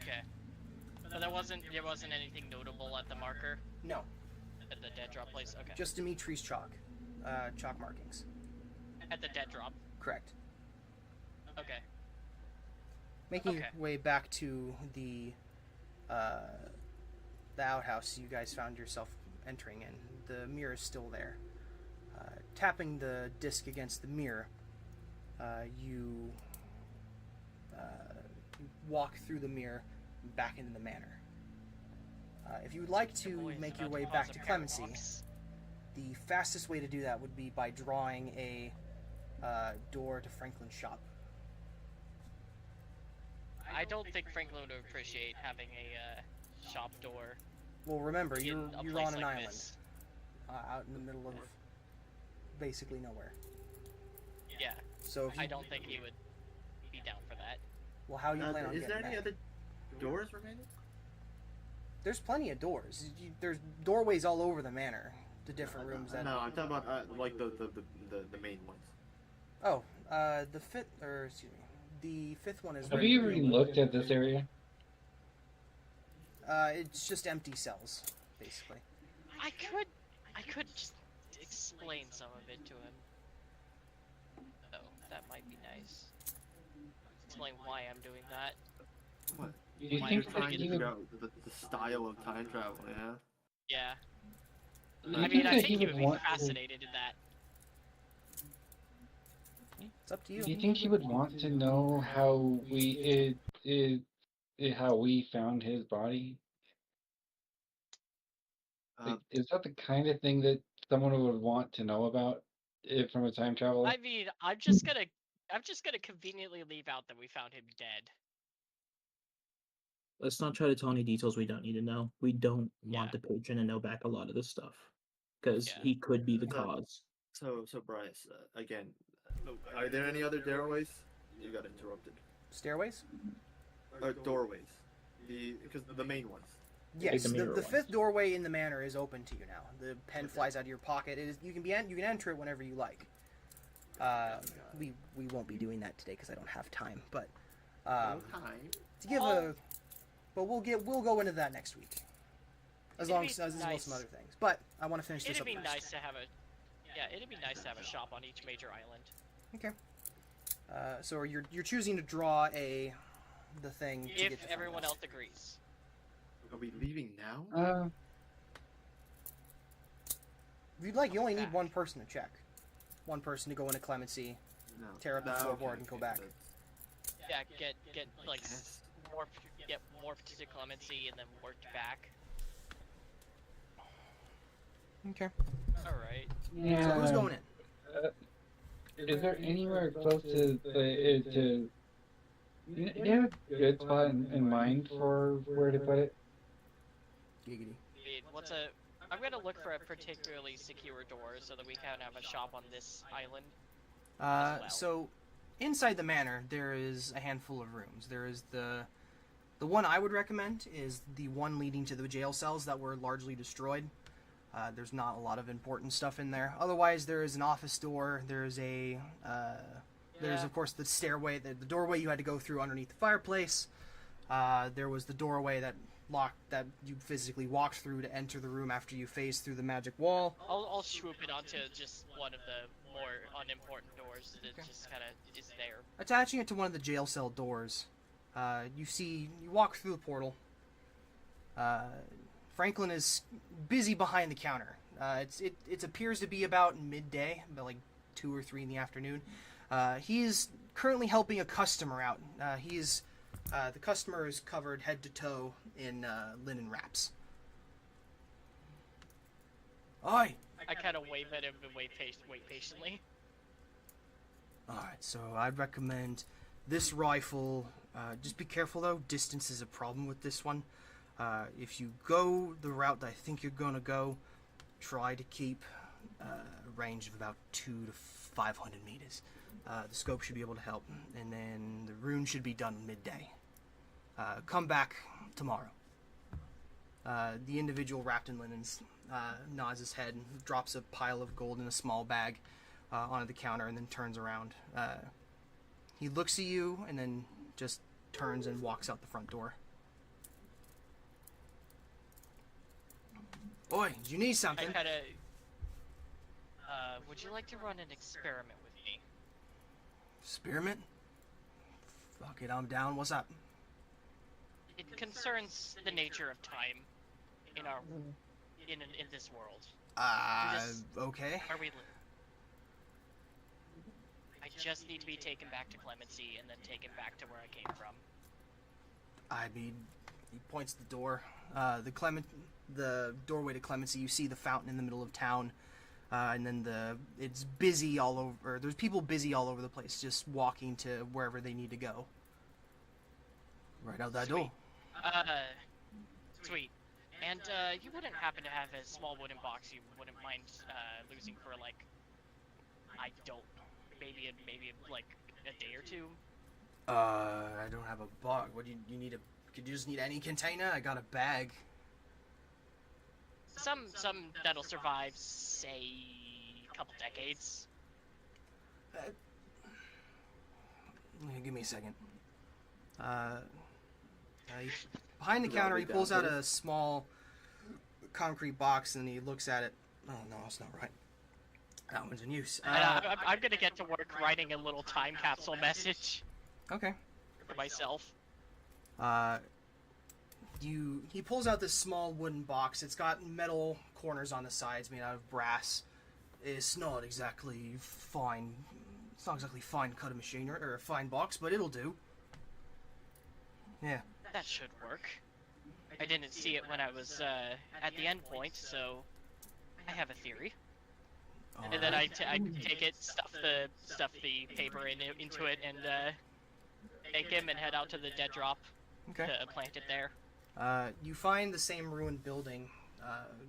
Okay. But there wasn't anything notable at the marker? No. At the dead drop place? Okay. Just Dimitri's chalk markings. At the dead drop? Correct. Okay. Making your way back to the outhouse you guys found yourself entering in. The mirror is still there. Tapping the disc against the mirror, you walk through the mirror back into the manor. If you would like to make your way back to Clemency, the fastest way to do that would be by drawing a door to Franklin's shop. I don't think Franklin would appreciate having a shop door. Well, remember, you're on an island, this. out in the middle of basically nowhere. Yeah. So if you, I don't think he would be down for that. Well, how you plan on Is getting there any back? other doors remaining? There's plenty of doors. There's doorways all over the manor to different rooms. That No, I'm talking about like the main ones. Oh, the fifth one is. Have you already looked at this area? It's just empty cells, basically. I could just explain some of it to him. Oh, that might be nice. Explain why I'm doing that. What? Do you Why think I'm Trying that to he figure would, out the style of time travel, yeah? Yeah. do you I mean, think I that think he he would would be want fascinated in that. It's up to you. Do you think he would want to know how how we found his body? Like, is that the kind of thing that someone would want to know about if from a time traveler? I mean, I'm just gonna conveniently leave out that we found him dead. Let's not try to tell any details we don't need to know. We don't want Yeah. the patron to know back a lot of this stuff, because Yeah. he could be the So- cause. So Bryce, again, are there any other doorways? You got interrupted. Stairways? Doorways. Because the main ones. Yes, the mirror the one. fifth doorway in the manor is open to you now. The pen flies out of your pocket. It is you can enter it whenever you like. We won't be doing that today because I don't have time. But Time. to give but we'll go into that next week. As It'd long be as well nice. some other things. But I want to finish this It'd up be first. nice to have it'd be nice to have a shop on each major island. Okay. So you're choosing to draw the thing to get If to everyone Franklin's. else agrees. Are we leaving now? If you'd like, you only need Back. one person to check. One person to go into Clemency, No. tear up the floorboard and go back. Yeah, get like Yes. morphed to Clemency and then worked back. Okay. All right. Yeah. So who's going in? Is there anywhere close to to? Do you have a good spot in mind for where to put it? Giggity. I'm gonna look for a particularly secure door so that we can have a shop on this island. well. So inside the manor, there is a handful of rooms. There is the one I would recommend is the one leading to the jail cells that were largely destroyed. There's not a lot of important stuff in there. Otherwise, there is an office door. There's there's of course the stairway, the doorway you had to go through underneath the fireplace. There was the doorway that you physically walked through to enter the room after you phased through the magic wall. I'll swoop it onto just one of the more unimportant doors that just kind of is there. Attaching it to one of the jail cell doors, you walk through the portal. Franklin is busy behind the counter. It appears to be about midday, about like 2 or 3 in the afternoon. He is currently helping a customer out. The customer is covered head to toe in linen wraps. Oi! I kind of wave at him and wait patiently. Alright, so I'd recommend this rifle. Just be careful though, distance is a problem with this one. If you go the route that I think you're gonna go, try to keep a range of about 200 to 500 meters. The scope should be able to help, and then the rune should be done midday. Come back tomorrow. The individual wrapped in linens nods his head and drops a pile of gold in a small bag onto the counter and then turns around. He looks at you and then just turns and walks out the front door. Boy, did you need something? I kinda... would you like to run an experiment with me? Experiment? Fuck it, I'm down. What's up? It concerns the nature of time in our... in this world. Okay. Are we... I just need to be taken back to Clemency and then taken back to where I came from. I mean, he points the door. The doorway to Clemency, you see the fountain in the middle of town, and then it's busy all over. There's people busy all over the place, just walking to wherever they need to go. Right out that door. Sweet. And you wouldn't happen to have a small wooden box you wouldn't mind losing for like, I don't, maybe like a day or two? I don't have a box. What do you need? Could you just need any container? I got a bag. Some that'll survive, say, a couple decades. Give me a second. Behind the counter, he pulls out a small concrete box and he looks at it. Oh no, that's not right. That one's in use. I'm gonna get to work writing a little time capsule message. Okay. For myself. He pulls out this small wooden box. It's got metal corners on the sides made out of brass. It's not exactly fine. It's not exactly fine cut of machinery or a fine box, but it'll do. Yeah. That should work. I didn't see it when I was at the end point, so I have a theory. And then I take it, stuff the paper into it, and take him and head out to the dead drop to plant it there. You find the same ruined building.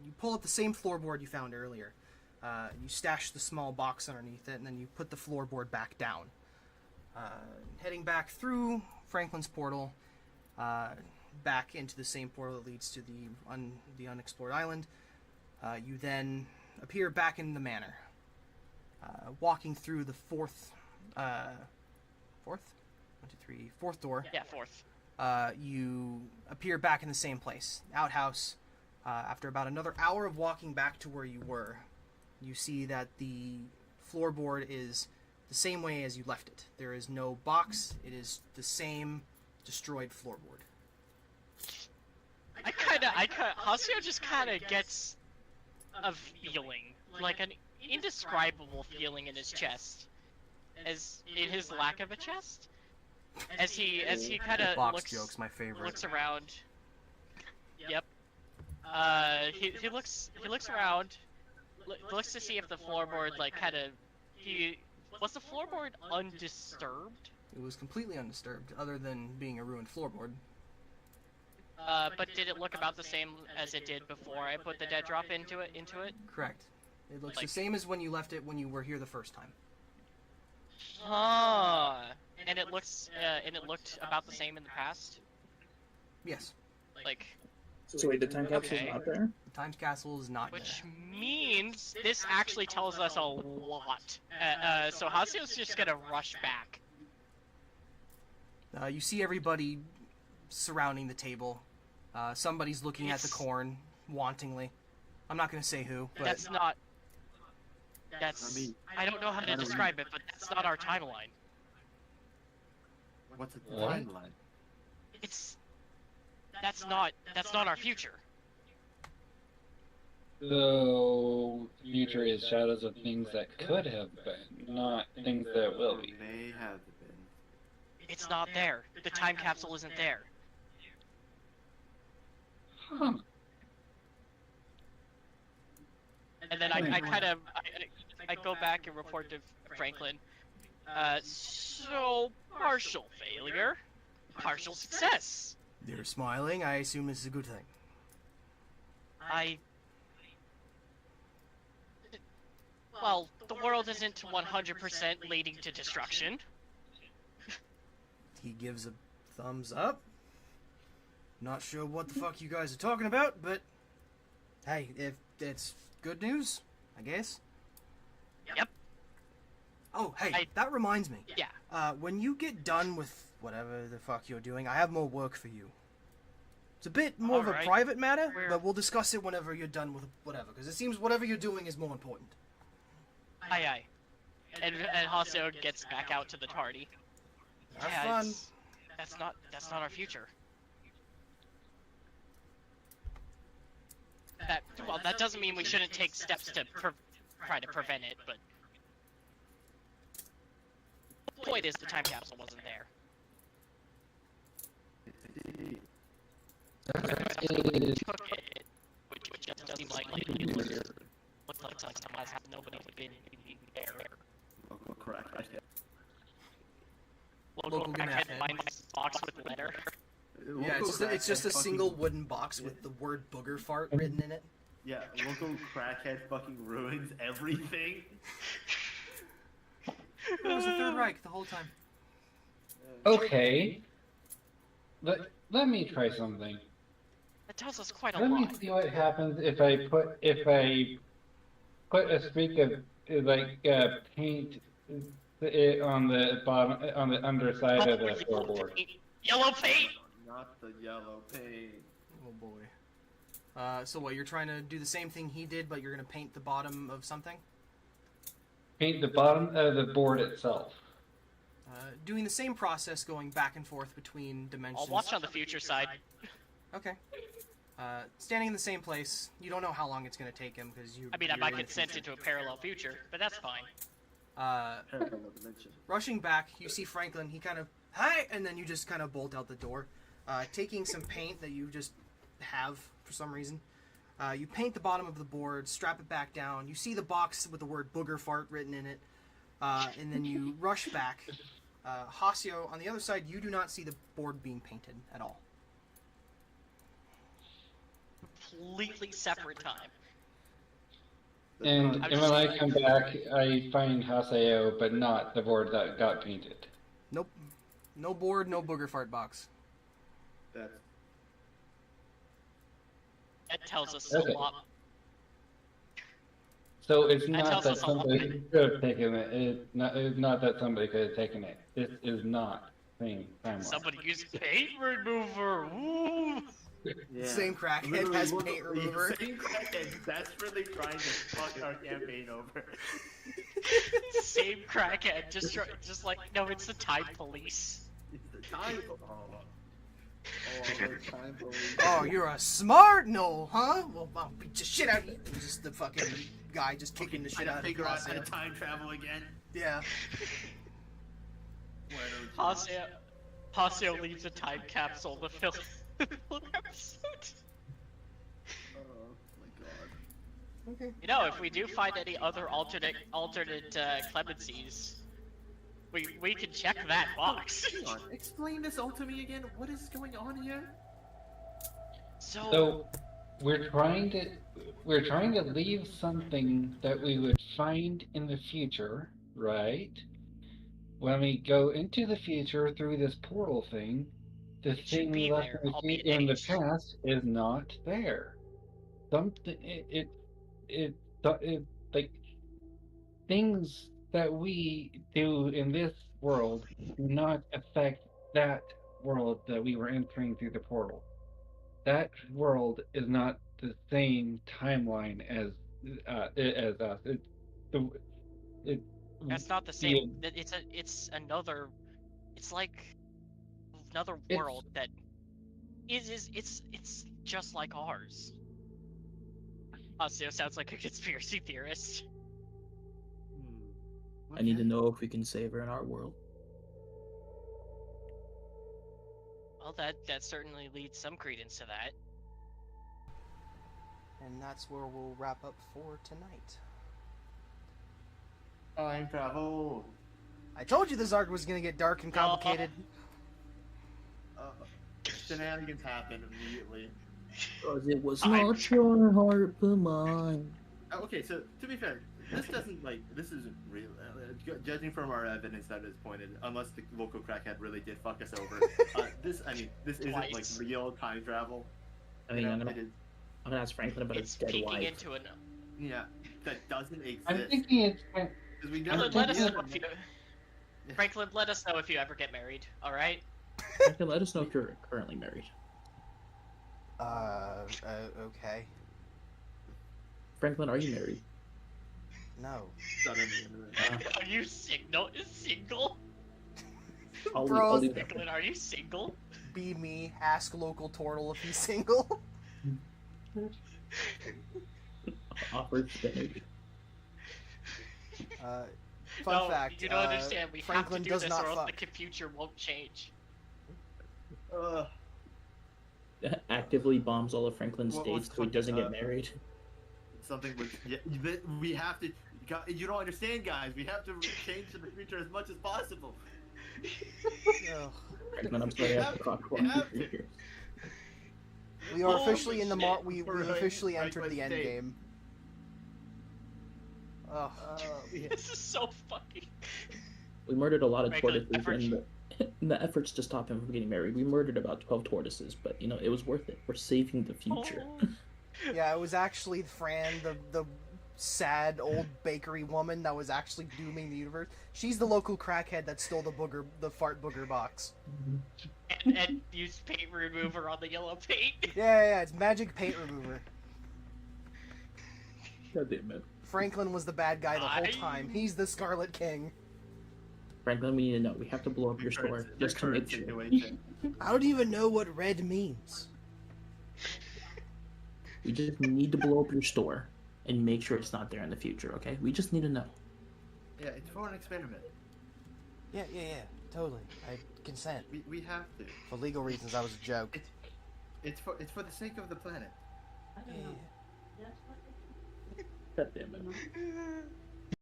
You pull up the same floorboard you found earlier. You stash the small box underneath it, and then you put the floorboard back down. Heading back through Franklin's portal, back into the same portal that leads to the unexplored island. You then appear back in the manor. Walking through the fourth door. Yeah, fourth. You appear back in the same place, outhouse. After about another hour of walking back to where you were, you see that the floorboard is the same way as you left it. There is no box. It is the same destroyed floorboard. Hasio just kind of gets a feeling, like an indescribable feeling in his chest, as in his lack of a chest. As he kind of joke's my favorite. Looks around. Yep. He looks around, looks to see if the floorboard was the floorboard undisturbed? It was completely undisturbed, other than being a ruined floorboard. But did it look about the same as it did before I put the dead drop into it? Correct. It looks the same as when you left it when you were here the first time. And it looked about the same in the past? Yes. So wait, the time capsule's not there? The time capsule is not Which there. means this actually tells us a lot. So Hasio's just gonna rush back. You see everybody surrounding the table. Somebody's looking at the corn wantingly. I'm not gonna say who, but... I don't know how to describe it, but that's not our timeline. What's a timeline? That's not our future. So, future is shadows of things that could have been, not things that will be. May have been. It's not there. The time capsule isn't there. Huh. And then I go back and report to Franklin. So, partial failure, partial success. They're smiling. I assume this is a good thing. well, the world isn't 100% leading to destruction. He gives a thumbs up. Not sure what the fuck you guys are talking about, but hey, if it's good news, I guess. Yep. Oh, hey, that reminds me. Yeah. When you get done with whatever the fuck you're doing, I have more work for you. It's a bit more of a Alright. private matter, but we'll discuss it whenever you're done with whatever, because it seems whatever you're doing is more important. Aye aye. And Haseo gets back out to the party. Have Yeah, fun. That's not our future. That doesn't mean we shouldn't take steps to try to prevent it, but the point is the time capsule wasn't there. Took it, which just doesn't seem like it looks like someone has nobody been there. Local crack. Local crackhead finds a box with a letter. Yeah, it's just a single wooden box with the word booger fart written in it. Yeah, local crackhead fucking ruins everything. It was the Third Reich the whole time. Okay. Let me try something. That tells us quite a Let me lot. see what happens if I put a streak of paint on the bottom, on the underside of the floorboard. Yellow paint! Not the yellow paint. Oh boy. So what, you're trying to do the same thing he did, but you're gonna paint the bottom of something? Paint the bottom of the board itself. Doing the same process, going back and forth between dimensions. I'll watch on the future side. Okay. Standing in the same place. You don't know how long it's gonna take him, because you... I mean, I might get sent into a parallel future, but that's fine. Parallel dimension. Rushing back, you see Franklin, he kind of, hi, and then you just kind of bolt out the door. Taking some paint that you just have for some reason. You paint the bottom of the board, strap it back down. You see the box with the word booger fart written in it. And then you rush back. Haseo, on the other side, you do not see the board being painted at all. Completely separate time. And when I come back, I find Haseo, but not the board that got painted. Nope. No board, no booger fart box. That's That tells us Okay. a lot. So it's That not tells that us a lot. somebody could have taken it. It's not that somebody could have taken it. This is not same timeline. Somebody used paint remover. Woo! yeah. Same crackhead Literally, has look- paint remover. Same crackhead desperately trying to fuck our campaign over. Same crackhead, just like, no, it's the Tide Police. It's the time. the time police. Oh, you're a smart no, huh? Well, I'll beat the shit out of you. And just the fucking guy just kicking the shit Trying out to of figure out how to Haseo. time travel again. Yeah. Haseo leaves a time capsule to fill the episode. Oh my god. Okay. You know, if we do find any other alternate clemencies, we can check that box. Hang on, explain this all to me again. What is going on here? So we're trying to leave something that we would find in the future, right? When we go into the future through this portal thing, the It should thing be left there, in the, albeit in the aged. past is not there. Something it like things that we do in this world do not affect that world that we were entering through the portal. That world is not the same timeline as us. That's not the same. It's another. It's like another It's- world that it's just like ours. Haseo sounds like a conspiracy theorist. I need to know if we can save her in our world. Well, that certainly leads some credence to that. And that's where we'll wrap up for tonight. Time travel. I told you this arc was gonna get dark and complicated. Shenanigans happen immediately. Because it was not your heart but mine. Okay, so to be fair, this doesn't like this isn't real. Judging from our evidence that is pointed, unless the local crackhead really did fuck us over, this isn't like Twice. real time travel. I mean, You I'm know, gonna ask Franklin about It's his dead peeking wife. into an. yeah, that doesn't exist. I'm thinking it's kind Because we Franklin, never. let us we know never- if you. Franklin, let us know if you ever get married. All right. Franklin, let us know if you're currently married. Okay. Franklin, are you married? No. Not in the end of it. Are you single? Bro. I'll leave that. Franklin, are you single? Be me. Ask local turtle if he's single. Awkward spinach. Fun No, fact. you don't understand. We Franklin have to do does this, not or else fuck. the future won't change. Actively bombs all of Franklin's What- dates what's so he doesn't fucking, get married. Something which we have to. You don't understand, guys. We have to change the future as much as possible. Ugh. Franklin, I'm sorry I have to cock block You you have for to. years. We are Holy officially in the shit. we Right, officially right, entered the right, end state. game. Ugh. This is so fucking. We murdered a lot of Franklin, tortoises in the efforts to stop him from getting married. We murdered about 12 tortoises, but you know, it was worth it. We're saving the future. Oh. Yeah, it was actually Fran, the sad old bakery woman that was actually dooming the universe. She's the local crackhead that stole the fart booger box. And used paint remover on the yellow paint. Yeah, it's magic paint remover. God damn it. Franklin was the bad guy the whole time. He's the Scarlet King. Franklin, we need to know. We have to blow up your store just to make sure. Situation. I don't even know what red means. We just need to blow up your store and make sure it's not there in the future, okay? We just need to know. Yeah, it's for an experiment. Yeah, totally. I consent. We have to. For legal reasons, that was a joke. It's for the sake of the planet. Yeah. God damn it.